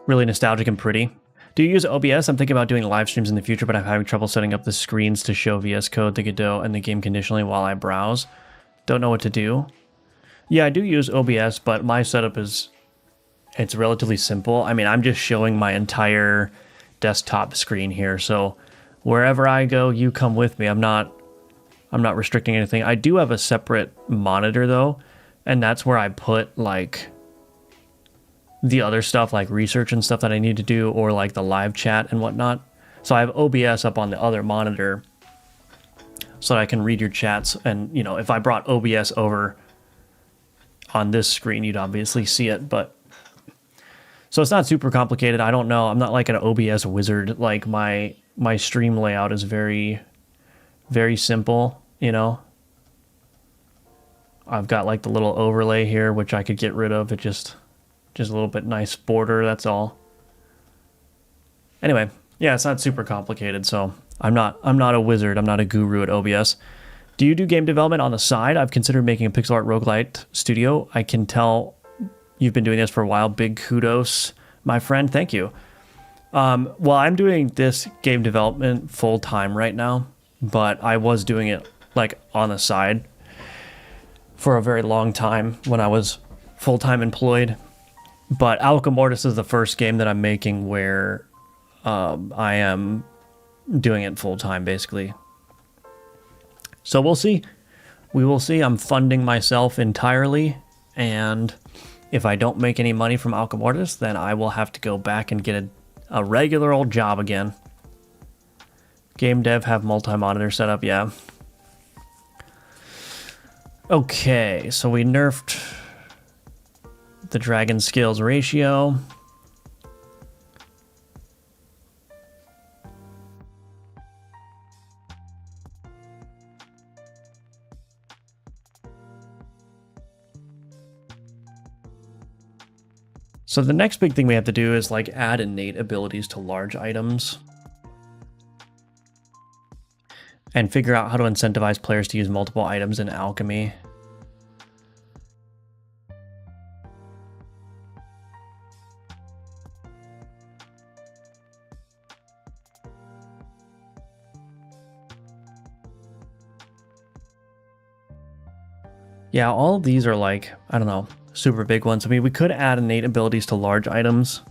Really nostalgic and pretty. Do you use OBS? I'm thinking about doing live streams in the future, but I'm having trouble setting up the screens to show VS Code, the Godot, and the game conditionally while I browse. Don't know what to do. Yeah, I do use OBS, but my setup is... it's relatively simple. I mean, I'm just showing my entire desktop screen here, so wherever I go, you come with me. I'm not restricting anything. I do have a separate monitor, though, and that's where I put, like... the other stuff like research and stuff that I need to do, or like the live chat and whatnot. So I have OBS up on the other monitor so that I can read your chats. And, you know, if I brought OBS over on this screen, you'd obviously see it, but so it's not super complicated. I don't know. I'm not like an OBS wizard. Like my stream layout is very, very simple, you know. I've got like the little overlay here, which I could get rid of. It just a little bit nice border, that's all. Anyway, yeah, it's not super complicated, so I'm not a wizard. I'm not a guru at OBS. Do you do game development on the side? I've considered making a pixel art roguelite studio. I can tell you've been doing this for a while. Big kudos, my friend. Thank you. Well, I'm doing this game development full time right now, but I was doing it like on the side for a very long time when I was full-time employed. But Alchemortis is the first game that I'm making where I am doing it full-time, basically. So we'll see. We will see. I'm funding myself entirely, and if I don't make any money from Alchemortis, then I will have to go back and get a regular old job again. Game dev have multi-monitor setup, yeah. Okay, so we nerfed the dragon skills ratio. So the next big thing we have to do is like add innate abilities to large items and figure out how to incentivize players to use multiple items in alchemy. Yeah, all of these are like, I don't know, super big ones. I mean, we could add innate abilities to large items.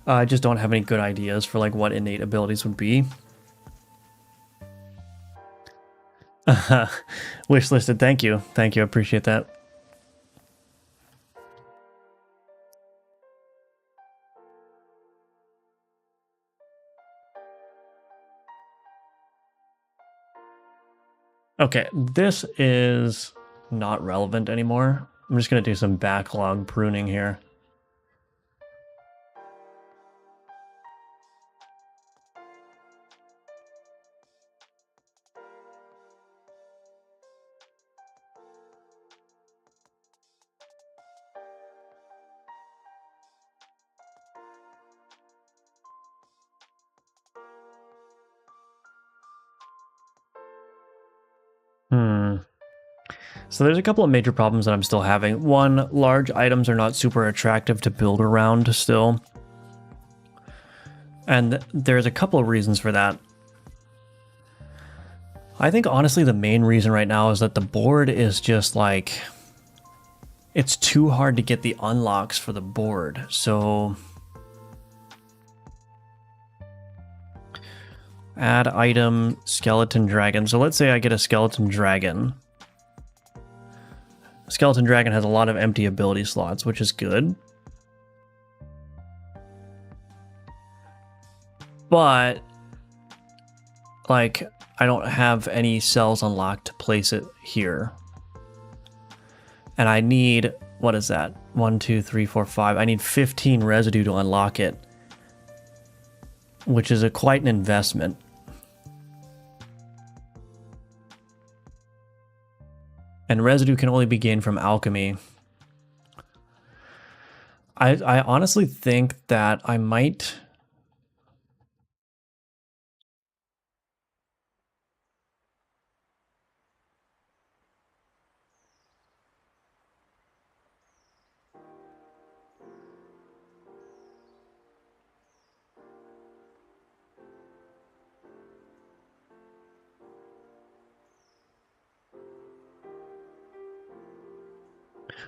I just don't have any good ideas for like what innate abilities would be. Wish listed, thank you. Thank you, I appreciate that. Okay, this is not relevant anymore. I'm just going to do some backlog pruning here. So there's a couple of major problems that I'm still having. One, large items are not super attractive to build around still. And there's a couple of reasons for that. I think honestly the main reason right now is that the board is just like, it's too hard to get the unlocks for the board. So add item skeleton dragon. So let's say I get a skeleton dragon. Skeleton dragon has a lot of empty ability slots, which is good. But like, I don't have any cells unlocked to place it here. And I need, what is that? 1, 2, 3, 4, 5. I need 15 residue to unlock it, which is quite an investment. And residue can only be gained from alchemy. I honestly think that I might...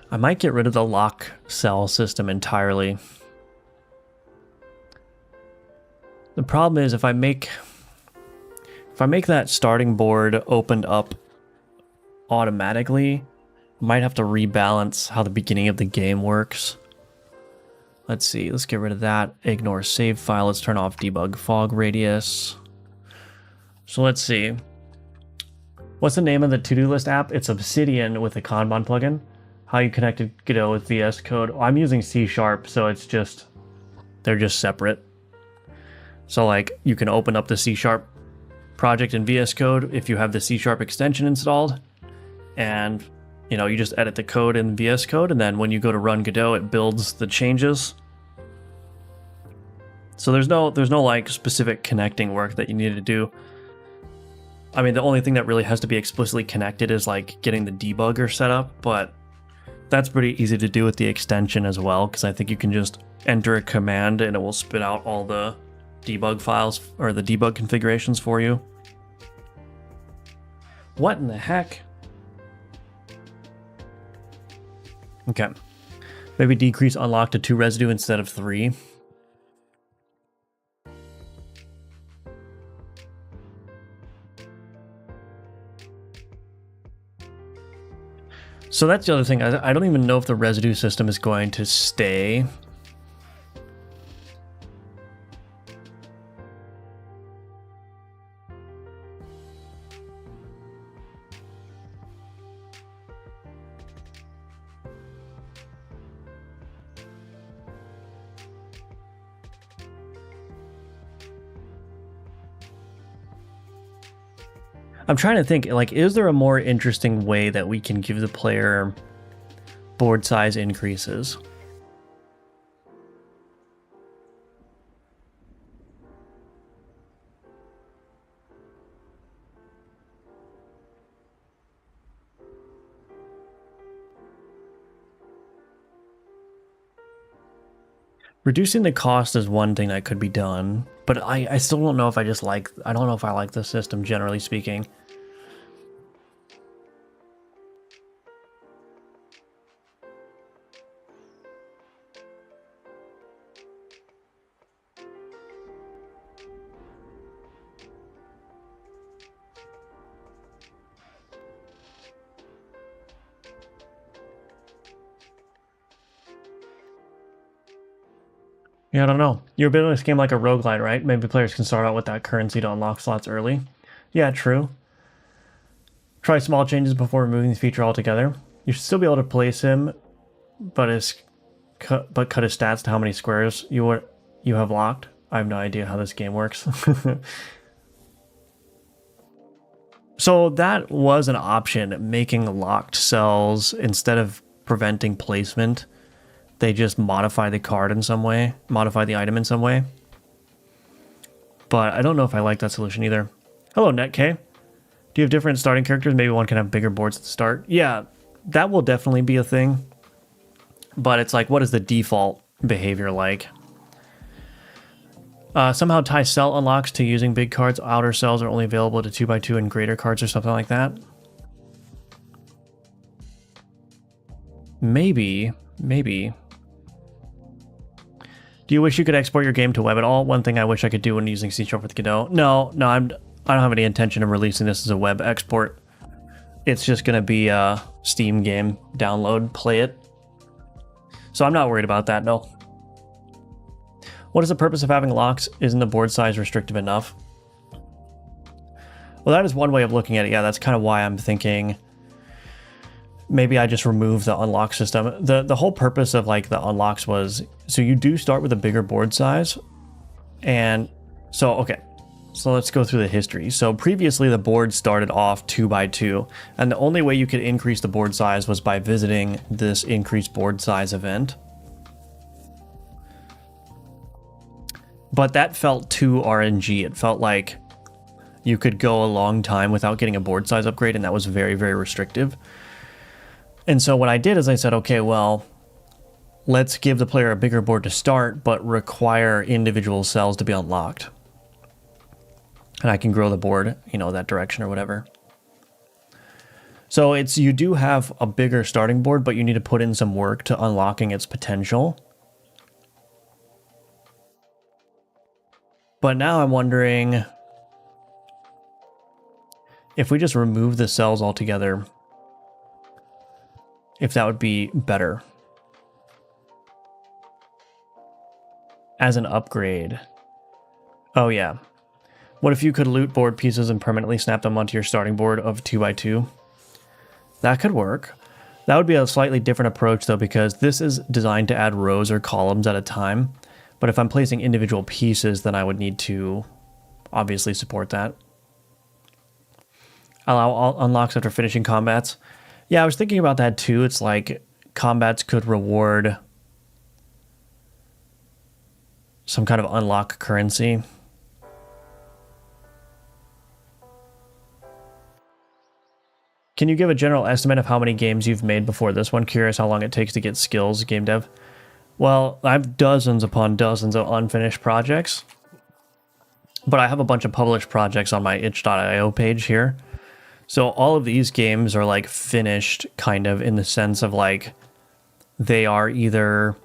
I might get rid of the lock cell system entirely. The problem is if I make that starting board opened up automatically, I might have to rebalance how the beginning of the game works. Let's see, let's get rid of that. Ignore save file. Let's turn off debug fog radius. So let's see. What's the name of the to-do list app? It's Obsidian with a Kanban plugin. How you connected Godot with VS Code? I'm using C#, so it's just, they're just separate. So like you can open up the C# project in VS Code if you have the C# extension installed, and you know, you just edit the code in VS Code, and then when you go to run Godot, it builds the changes. So there's no like specific connecting work that you need to do. I mean, the only thing that really has to be explicitly connected is like getting the debugger set up, but that's pretty easy to do with the extension as well, because I think you can just enter a command and it will spit out all the debug files or the debug configurations for you. What in the heck? Okay. Maybe decrease unlock to 2 residue instead of 3. So that's the other thing. I don't even know if the residue system is going to stay. I'm trying to think, like, is there a more interesting way that we can give the player board size increases? Reducing the cost is one thing that could be done, but I still don't know if I don't know if I like the system, generally speaking. Yeah, I don't know. You're building this game like a roguelite, right? Maybe players can start out with that currency to unlock slots early. Yeah, true. Try small changes before removing the feature altogether. You should still be able to place him, but cut his stats to how many squares you have locked. I have no idea how this game works. So that was an option, making locked cells instead of preventing placement. They just modify the card in some way, modify the item in some way. But I don't know if I like that solution either. Hello, NetK. Do you have different starting characters? Maybe one can have bigger boards at the start. Yeah, that will definitely be a thing. But it's like, what is the default behavior like? Somehow tie cell unlocks to using big cards. Outer cells are only available to 2x2 and greater cards or something like that. Maybe. Do you wish you could export your game to web at all? One thing I wish I could do when using C# with Godot. No, I don't have any intention of releasing this as a web export. It's just going to be a Steam game, download, play it. So I'm not worried about that, no. What is the purpose of having locks? Isn't the board size restrictive enough? Well, that is one way of looking at it. Yeah, that's kind of why I'm thinking maybe I just remove the unlock system. The whole purpose of like the unlocks was, so you do start with a bigger board size. And so, okay, so let's go through the history. So previously the board started off 2x2, and the only way you could increase the board size was by visiting this increased board size event. But that felt too RNG. It felt like you could go a long time without getting a board size upgrade, and that was very, very restrictive. And so what I did is I said, okay, well, let's give the player a bigger board to start, but require individual cells to be unlocked. And I can grow the board, you know, that direction or whatever. So it's, you do have a bigger starting board, but you need to put in some work to unlocking its potential. But now I'm wondering if we just remove the cells altogether, if that would be better. as an upgrade. Oh yeah. What if you could loot board pieces and permanently snap them onto your starting board of 2x2? That could work. That would be a slightly different approach though, because this is designed to add rows or columns at a time. But if I'm placing individual pieces, then I would need to obviously support that. Allow all unlocks after finishing combats. Yeah, I was thinking about that too. It's like combats could reward some kind of unlock currency. Can you give a general estimate of how many games you've made before this one? Curious how long it takes to get skills, game dev. Well, I have dozens upon dozens of unfinished projects, but I have a bunch of published projects on my itch.io page here. So all of these games are like finished kind of in the sense of like they are either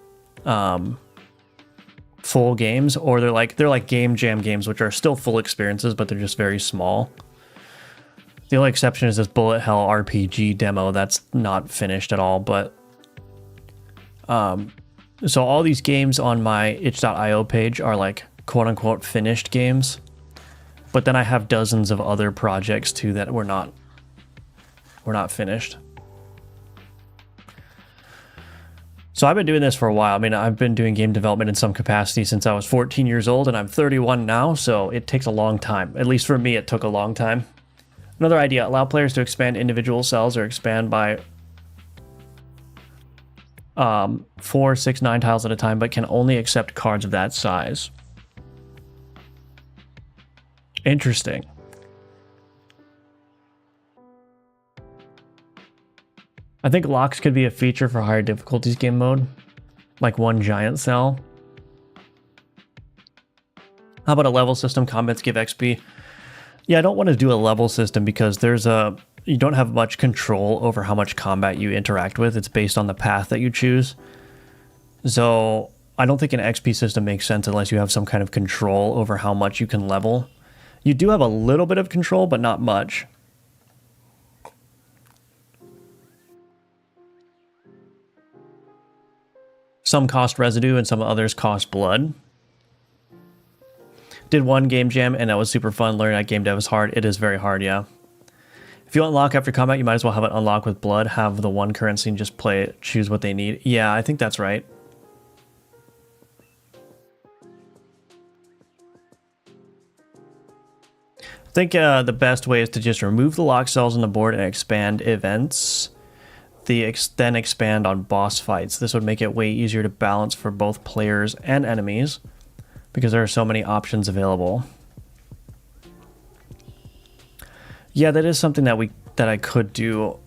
full games or they're like game jam games, which are still full experiences, but they're just very small. The only exception is this Bullet Hell RPG demo that's not finished at all, but so all these games on my itch.io page are like quote-unquote finished games, but then I have dozens of other projects too that were not finished. So I've been doing this for a while. I mean, I've been doing game development in some capacity since I was 14 years old, and I'm 31 now, so it takes a long time. At least for me, it took a long time. Another idea, allow players to expand individual cells or expand by 4, 6, 9 tiles at a time, but can only accept cards of that size. Interesting. I think locks could be a feature for higher difficulties game mode, like one giant cell. How about a level system? Combats give XP. Yeah, I don't want to do a level system because you don't have much control over how much combat you interact with. It's based on the path that you choose. So I don't think an XP system makes sense unless you have some kind of control over how much you can level. You do have a little bit of control, but not much. Some cost residue and some others cost blood. Did one game jam and that was super fun. Learning that game dev is hard. It is very hard, yeah. If you unlock after combat, you might as well have it unlock with blood, have the one currency and just play it, choose what they need. Yeah, I think that's right. I think the best way is to just remove the lock cells on the board and expand events. Then expand on boss fights. This would make it way easier to balance for both players and enemies because there are so many options available. Yeah, that is something that I could do.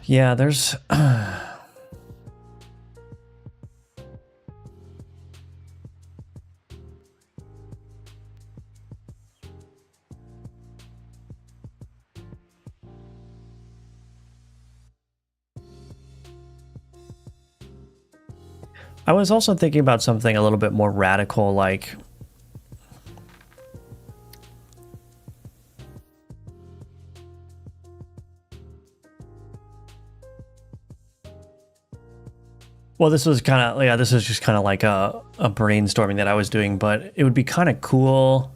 Yeah, there's I was also thinking about something a little bit more radical, like well, this was kind of, yeah, this is just kind of like a brainstorming that I was doing, but it would be kind of cool.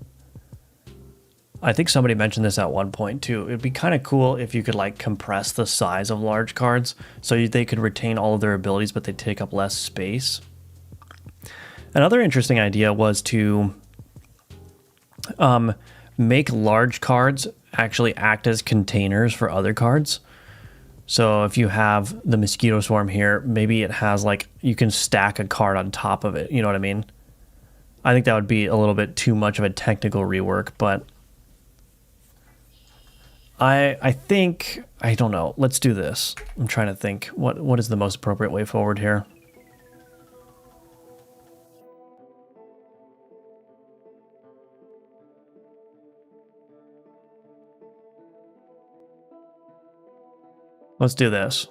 I think somebody mentioned this at one point too. It'd be kind of cool if you could like compress the size of large cards so they could retain all of their abilities, but they take up less space. Another interesting idea was to make large cards actually act as containers for other cards. So if you have the mosquito swarm here, maybe it has like, you can stack a card on top of it. You know what I mean? I think that would be a little bit too much of a technical rework, but I think, I don't know. Let's do this. I'm trying to think what is the most appropriate way forward here. Let's do this.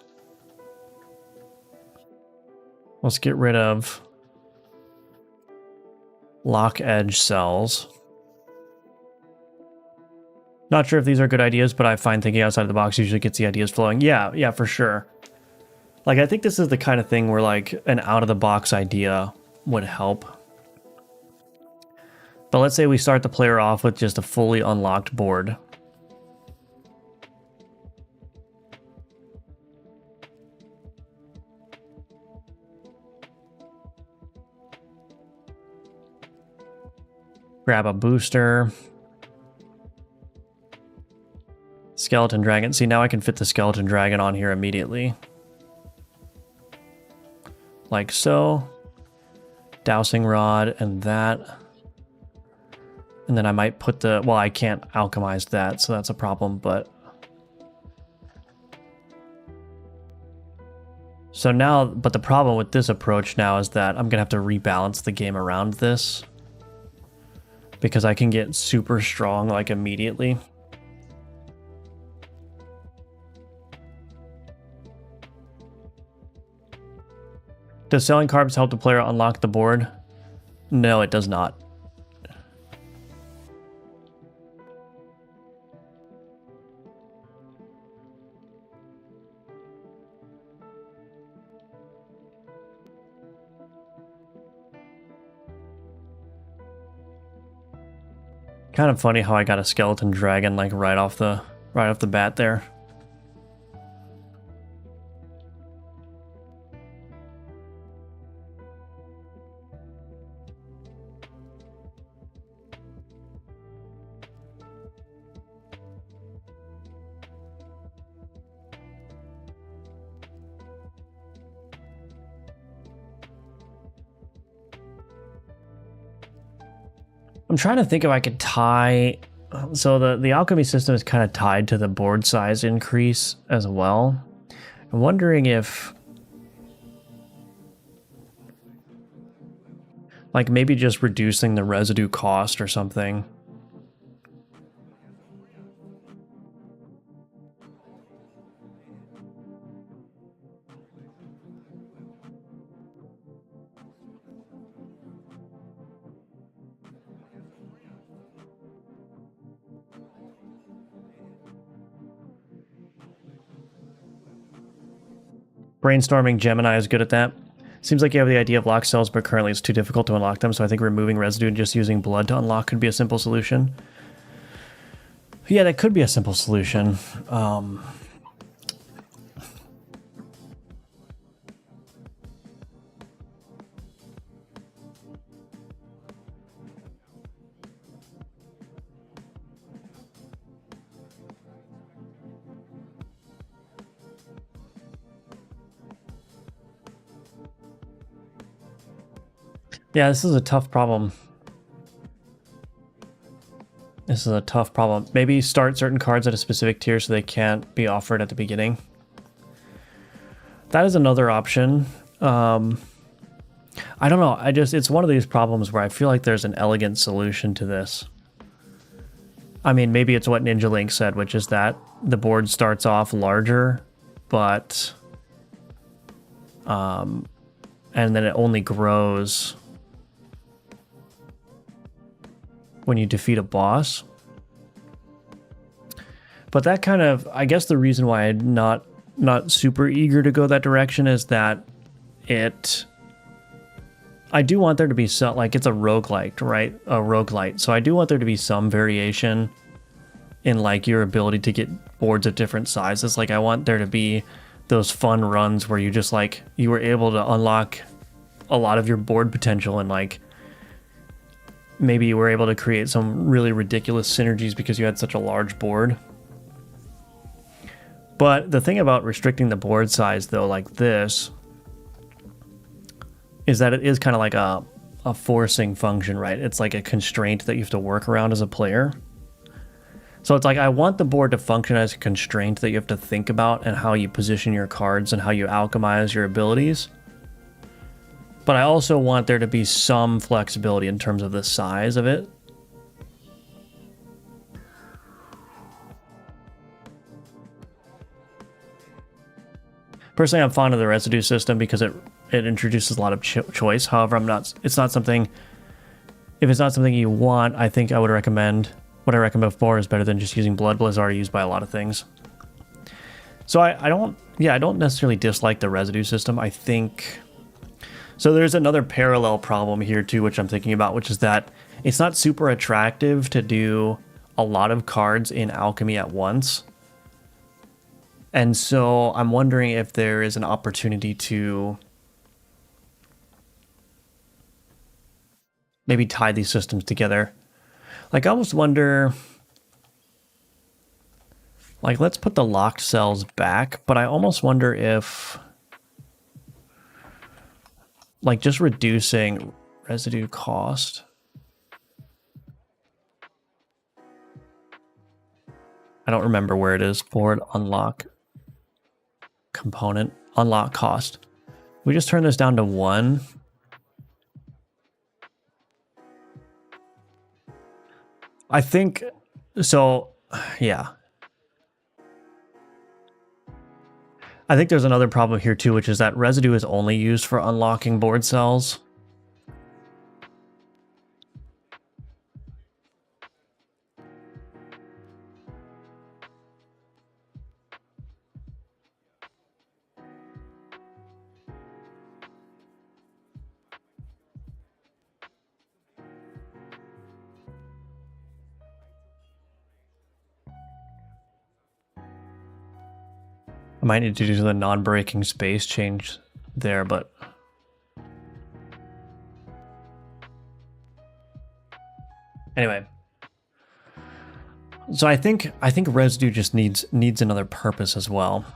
Let's get rid of Lock edge cells. Not sure if these are good ideas, but I find thinking outside the box usually gets the ideas flowing. Yeah, for sure. Like, I think this is the kind of thing where, like, an out-of-the-box idea would help. But let's say we start the player off with just a fully unlocked board. Grab a booster. Skeleton dragon. See, now I can fit the skeleton dragon on here immediately. Like so. Dowsing rod and that. And then I might put the... Well, I can't alchemize that, so that's a problem, but... So now... But the problem with this approach now is that I'm going to have to rebalance the game around this. Because I can get super strong, like, immediately. Does selling carbs help the player unlock the board? No, it does not. Kind of funny how I got a skeleton dragon like right off the bat there. I'm trying to think if I could tie... So the alchemy system is kind of tied to the board size increase as well. I'm wondering if... Like maybe just reducing the residue cost or something. Brainstorming Gemini is good at that. Seems like you have the idea of lock cells, but currently it's too difficult to unlock them, so I think removing residue and just using blood to unlock could be a simple solution. Yeah, that could be a simple solution. Yeah, this is a tough problem. This is a tough problem. Maybe start certain cards at a specific tier so they can't be offered at the beginning. That is another option. I don't know. It's one of these problems where I feel like there's an elegant solution to this. I mean, maybe it's what Ninja Link said, which is that the board starts off larger, but and then it only grows when you defeat a boss. But that kind of, I guess the reason why I'm not super eager to go that direction is that I do want there to be some, like, it's a roguelike, right? A roguelite. So I do want there to be some variation in like your ability to get boards of different sizes. Like I want there to be those fun runs where you just like, you were able to unlock a lot of your board potential and like, maybe you were able to create some really ridiculous synergies because you had such a large board. But the thing about restricting the board size, though, like this, is that it is kind of like a forcing function, right? It's like a constraint that you have to work around as a player. So it's like, I want the board to function as a constraint that you have to think about and how you position your cards and how you alchemize your abilities. But I also want there to be some flexibility in terms of the size of it. Personally, I'm fond of the residue system because it introduces a lot of choice. However, it's not something If it's not something you want, I think I would recommend, what I recommend before is better than just using blood. Blood is already used by a lot of things. So I don't necessarily dislike the residue system. I think, so there's another parallel problem here too, which I'm thinking about, which is that it's not super attractive to do a lot of cards in alchemy at once. And so I'm wondering if there is an opportunity to maybe tie these systems together. Like I almost wonder, like let's put the locked cells back, but I almost wonder if like just reducing residue cost. I don't remember where it is. Board unlock component, unlock cost. We just turn this down to 1. I think so. Yeah. I think there's another problem here too, which is that residue is only used for unlocking board cells. I might need to do the non-breaking space change there, but anyway. So I think residue just needs another purpose as well.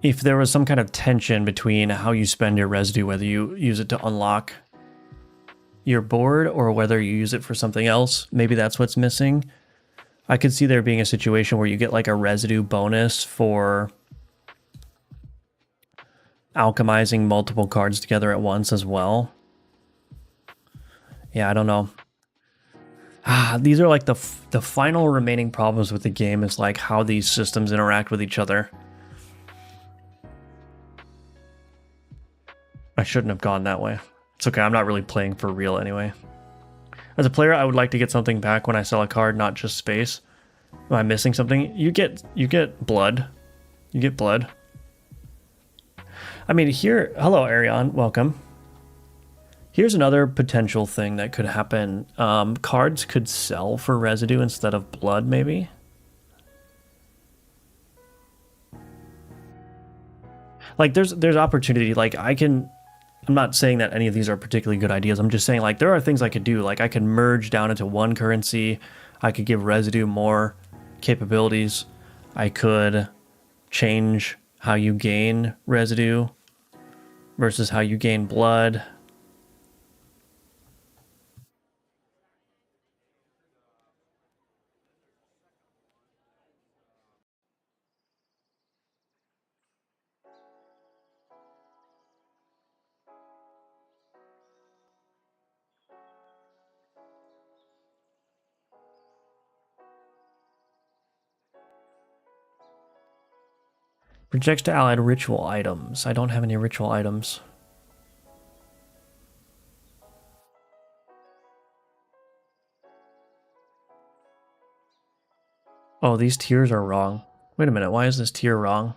If there was some kind of tension between how you spend your residue, whether you use it to unlock your board or whether you use it for something else, maybe that's what's missing. I could see there being a situation where you get like a residue bonus for alchemizing multiple cards together at once as well. Yeah, I don't know. These are like the final remaining problems with the game is like how these systems interact with each other. I shouldn't have gone that way. It's okay, I'm not really playing for real anyway. As a player, I would like to get something back when I sell a card, not just space. Am I missing something? You get blood. You get blood. I mean, here, hello Arion, welcome. Here's another potential thing that could happen. Cards could sell for residue instead of blood, maybe. Like there's opportunity. Like I'm not saying that any of these are particularly good ideas. I'm just saying like there are things I could do. Like I could merge down into one currency. I could give residue more capabilities. I could change how you gain residue versus how you gain blood. Projects to allied ritual items. I don't have any ritual items. Oh, these tiers are wrong. Wait a minute, why is this tier wrong?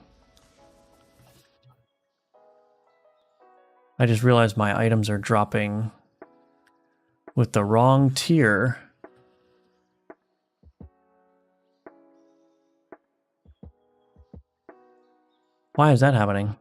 I just realized my items are dropping with the wrong tier. Why is that happening?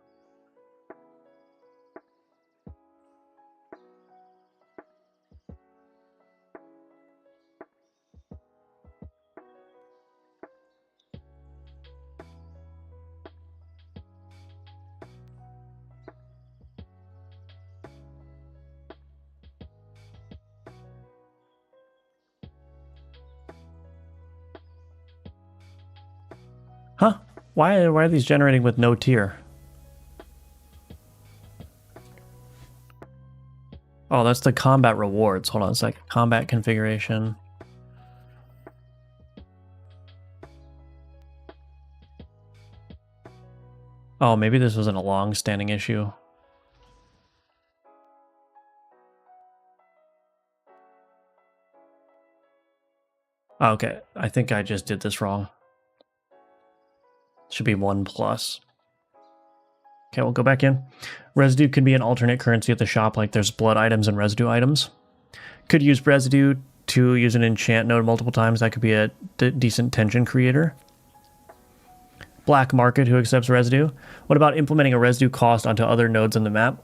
Huh? Why are these generating with no tier? Oh, that's the combat rewards. Hold on a sec. Combat configuration. Oh, maybe this wasn't a long-standing issue. Okay, I think I just did this wrong. Should be 1 plus. Okay, we'll go back in. Residue could be an alternate currency at the shop, like there's blood items and residue items. Could use residue to use an enchant node multiple times. That could be a decent tension creator. Black market, who accepts residue. What about implementing a residue cost onto other nodes in the map?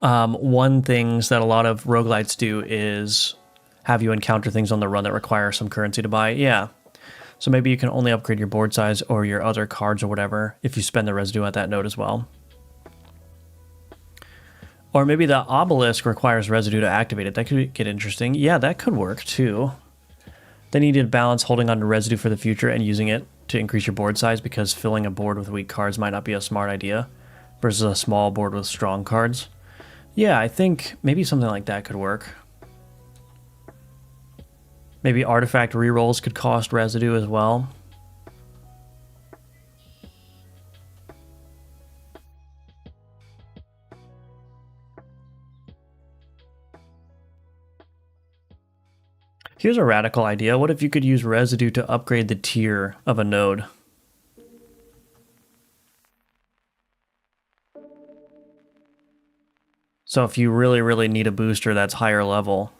One things that a lot of roguelites do is have you encounter things on the run that require some currency to buy. Yeah. So maybe you can only upgrade your board size or your other cards or whatever if you spend the residue at that node as well. Or maybe the obelisk requires residue to activate it. That could get interesting. Yeah, that could work too. Then you need to balance holding on to residue for the future and using it to increase your board size, because filling a board with weak cards might not be a smart idea versus a small board with strong cards. Yeah, I think maybe something like that could work. Maybe artifact rerolls could cost residue as well. Here's a radical idea. What if you could use residue to upgrade the tier of a node? So if you really, really need a booster that's higher level.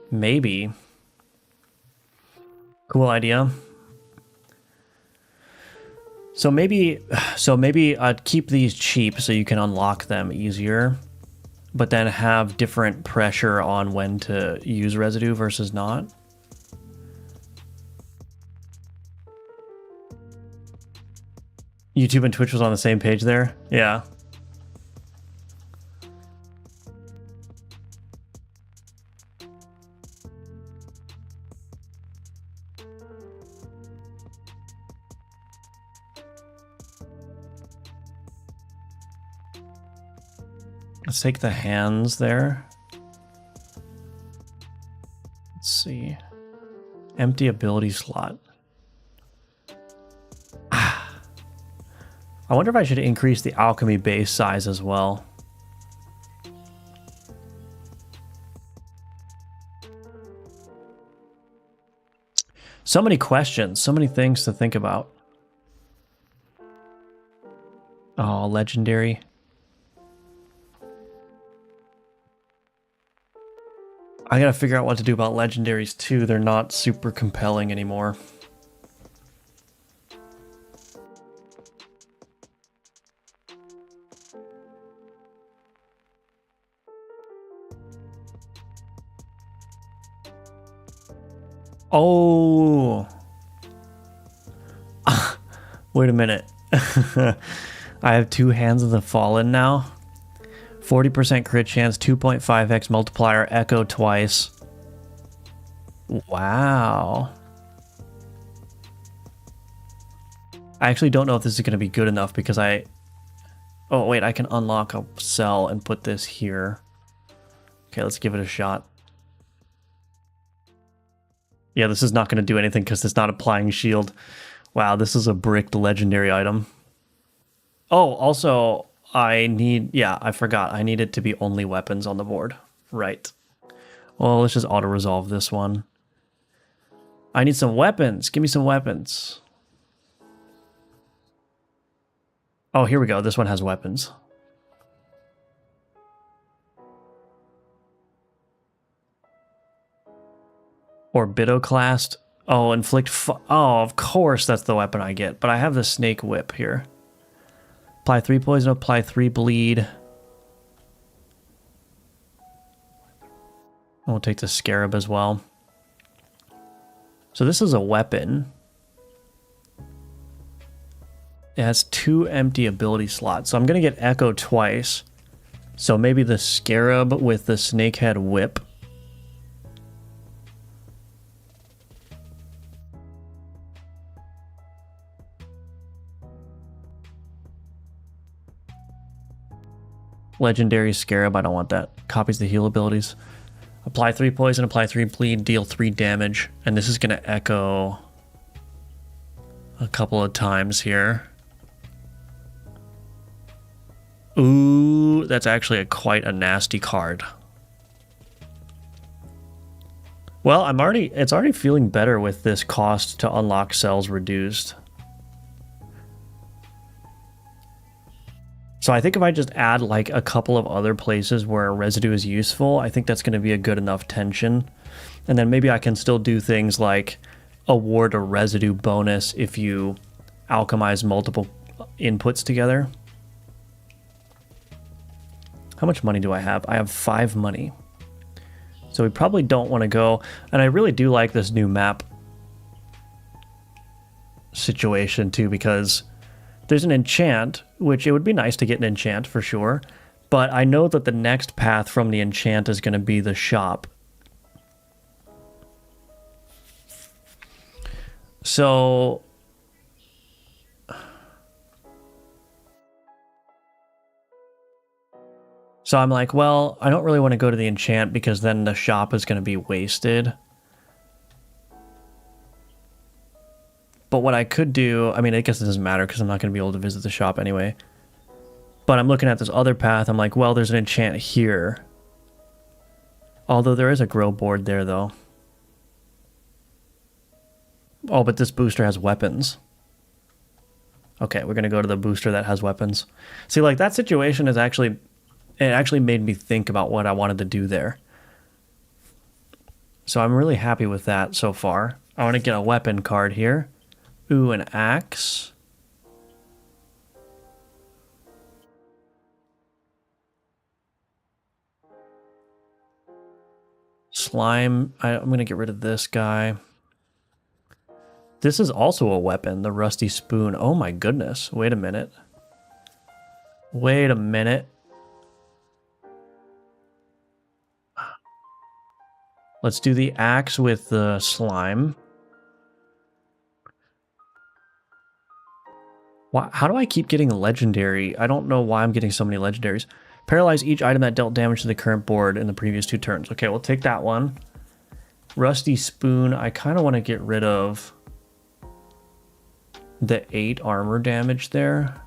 Maybe. Cool idea. So maybe keep these cheap so you can unlock them easier, but then have different pressure on when to use residue versus not. YouTube and Twitch was on the same page there? Yeah. Let's take the hands there. Let's see. Empty ability slot. I wonder if I should increase the alchemy base size as well. So many questions, so many things to think about. Oh, legendary. I gotta figure out what to do about legendaries too. They're not super compelling anymore. Oh. Wait a minute. I have 2 Hands of the Fallen now. 40% crit chance, 2.5x multiplier, echo twice. Wow. I actually don't know if this is going to be good enough because oh, wait, I can unlock a cell and put this here. Okay, let's give it a shot. Yeah, this is not going to do anything because it's not applying shield. Wow, this is a bricked legendary item. Oh, also, I forgot. I need it to be only weapons on the board. Right. Well, let's just auto-resolve this one. I need some weapons. Give me some weapons. Oh, here we go. This one has weapons. Orbitoclast. Oh, inflict... Oh, of course that's the weapon I get. But I have the snake whip here. Apply 3 poison, apply 3 bleed. We'll take the scarab as well. So this is a weapon. It has 2 empty ability slots. So I'm going to get echo twice. So maybe the scarab with the snakehead whip. Legendary scarab, I don't want that. Copies the heal abilities. Apply 3 poison, apply 3 bleed, deal 3 damage. And this is going to echo a couple of times here. Ooh, that's actually quite a nasty card. Well, it's already feeling better with this cost to unlock cells reduced. So I think if I just add like a couple of other places where residue is useful, I think that's going to be a good enough tension. And then maybe I can still do things like award a residue bonus if you alchemize multiple inputs together. How much money do I have? I have 5 money. So we probably don't want to go. And I really do like this new map situation too, because there's an enchant, which it would be nice to get an enchant for sure. But I know that the next path from the enchant is going to be the shop. So I'm like, well, I don't really want to go to the enchant because then the shop is going to be wasted. But what I could do, I mean, I guess it doesn't matter because I'm not going to be able to visit the shop anyway. But I'm looking at this other path. I'm like, well, there's an enchant here. Although there is a grow board there, though. Oh, but this booster has weapons. Okay, we're going to go to the booster that has weapons. See, like, that situation is actually... It actually made me think about what I wanted to do there. So I'm really happy with that so far. I want to get a weapon card here. Ooh, an axe. Slime. I'm going to get rid of this guy. This is also a weapon, the rusty spoon. Oh my goodness. Wait a minute. Wait a minute. Let's do the axe with the slime. Why, how do I keep getting legendary? I don't know why I'm getting so many legendaries. Paralyze each item that dealt damage to the current board in the previous 2 turns. Okay, we'll take that one. Rusty spoon. I kind of want to get rid of the 8 armor damage there.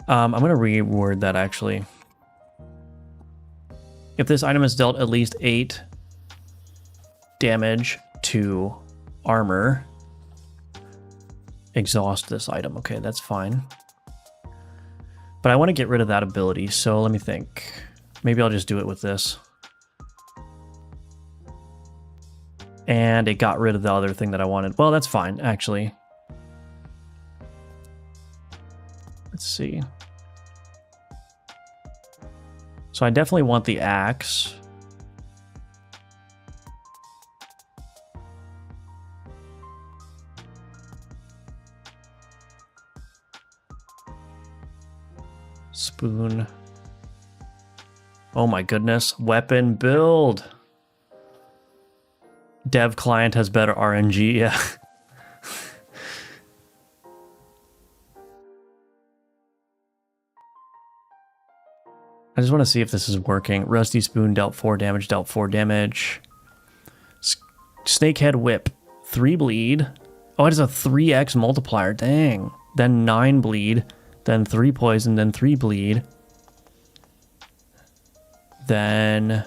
I'm going to reword that actually. If this item has dealt at least 8 damage to armor, exhaust this item. Okay, that's fine. But I want to get rid of that ability, so let me think. Maybe I'll just do it with this. And it got rid of the other thing that I wanted. Well, that's fine, actually. Let's see. So I definitely want the axe. Spoon. Oh my goodness. Weapon build. Dev client has better RNG. Yeah. I just want to see if this is working. Rusty spoon dealt 4 damage, dealt 4 damage. Snakehead whip, 3 bleed. Oh, it has a 3x multiplier, dang. Then 9 bleed, then 3 poison, then 3 bleed. Then...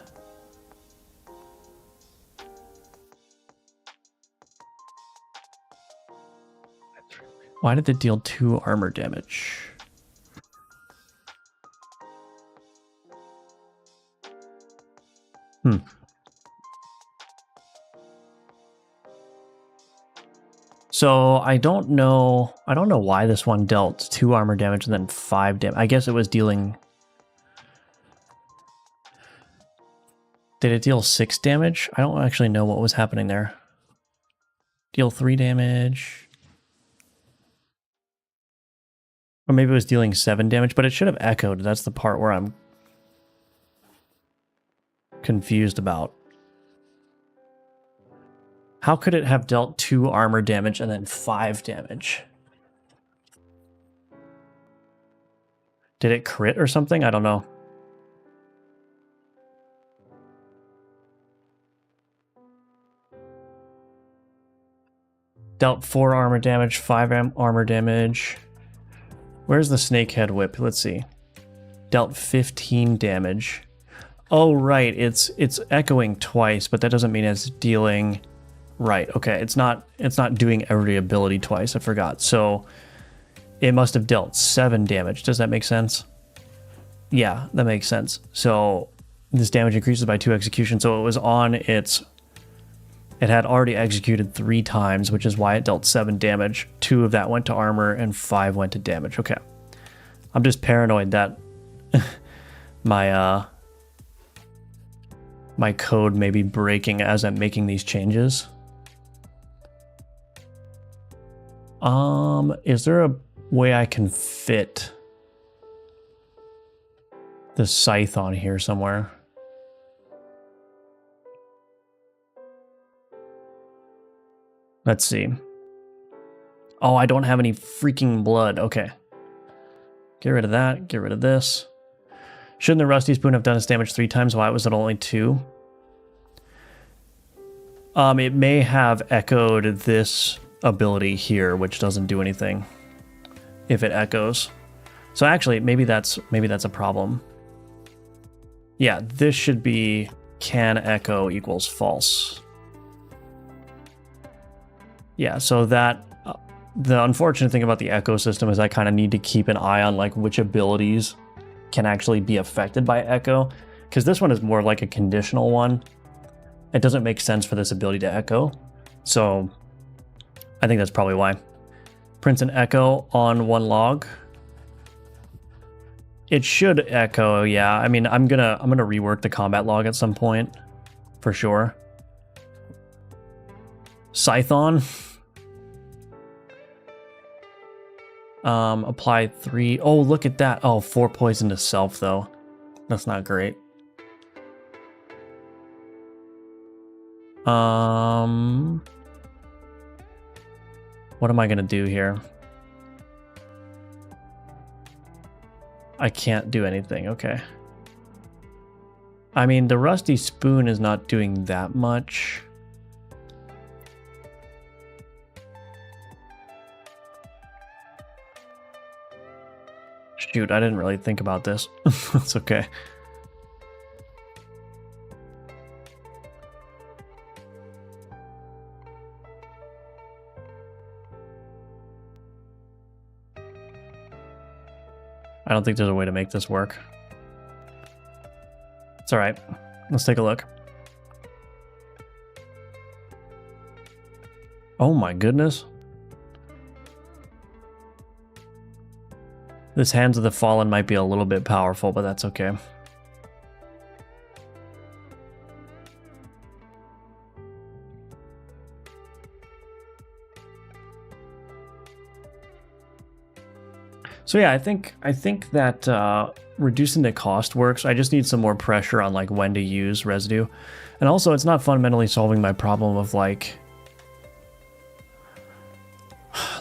Why did it deal 2 armor damage? So I don't know why this one dealt 2 armor damage and then 5 damage. I guess it was dealing... Did it deal 6 damage? I don't actually know what was happening there. Deal 3 damage. Or maybe it was dealing 7 damage, but it should have echoed. That's the part where I'm confused about. How could it have dealt 2 armor damage and then 5 damage? Did it crit or something? I don't know. Dealt 4 armor damage, 5 armor damage. Where's the snakehead whip? Let's see. Dealt 15 damage. Oh, right. It's echoing twice, but that doesn't mean it's dealing... Right. Okay. It's not doing every ability twice. I forgot. So it must have dealt 7 damage. Does that make sense? Yeah, that makes sense. So this damage increases by 2 executions. So it was on its... It had already executed 3 times, which is why it dealt 7 damage. 2 of that went to armor and 5 went to damage. Okay. I'm just paranoid that my my code may be breaking as I'm making these changes. Is there a way I can fit the scythe on here somewhere? Let's see. Oh, I don't have any freaking blood. Okay. Get rid of that. Get rid of this. Shouldn't the Rusty Spoon have done its damage 3 times? Why was it only 2? It may have echoed this ability here, which doesn't do anything if it echoes. So actually, maybe that's a problem. Yeah, this should be can echo equals false. Yeah, so that the unfortunate thing about the echo system is I kind of need to keep an eye on like which abilities can actually be affected by echo, because this one is more like a conditional one. It doesn't make sense for this ability to echo, so I think that's probably why. Prints an echo on 1 log. It should echo, yeah. I mean, I'm gonna rework the combat log at some point, for sure. Scython. Apply 3. Oh, look at that. Oh, 4 poison to self, though. That's not great. What am I gonna do here? I can't do anything. Okay. I mean, the Rusty Spoon is not doing that much. Shoot, I didn't really think about this. That's okay. I don't think there's a way to make this work. It's all right. Let's take a look. Oh my goodness. This Hands of the Fallen might be a little bit powerful, but that's okay. So yeah, I think that reducing the cost works. I just need some more pressure on like when to use residue. And also it's not fundamentally solving my problem of like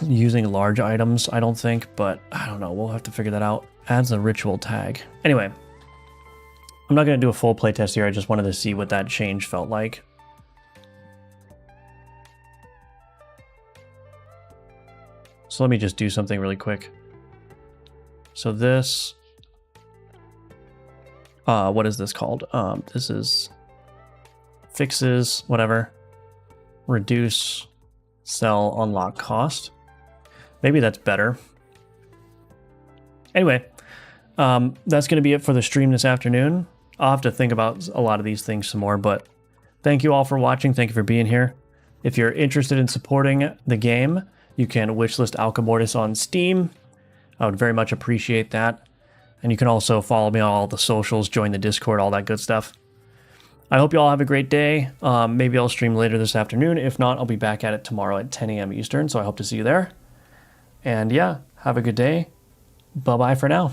using large items, I don't think, but I don't know. We'll have to figure that out. Adds a ritual tag. Anyway, I'm not going to do a full playtest here. I just wanted to see what that change felt like. So let me just do something really quick. So this, what is this called? This is fixes, whatever, reduce, sell, unlock cost. Maybe that's better. Anyway, that's going to be it for the stream this afternoon. I'll have to think about a lot of these things some more, but thank you all for watching. Thank you for being here. If you're interested in supporting the game, you can wishlist Alchemortis on Steam. I would very much appreciate that. And you can also follow me on all the socials, join the Discord, all that good stuff. I hope you all have a great day. Maybe I'll stream later this afternoon. If not, I'll be back at it tomorrow at 10 a.m. Eastern, so I hope to see you there. And yeah, have a good day. Bye-bye for now.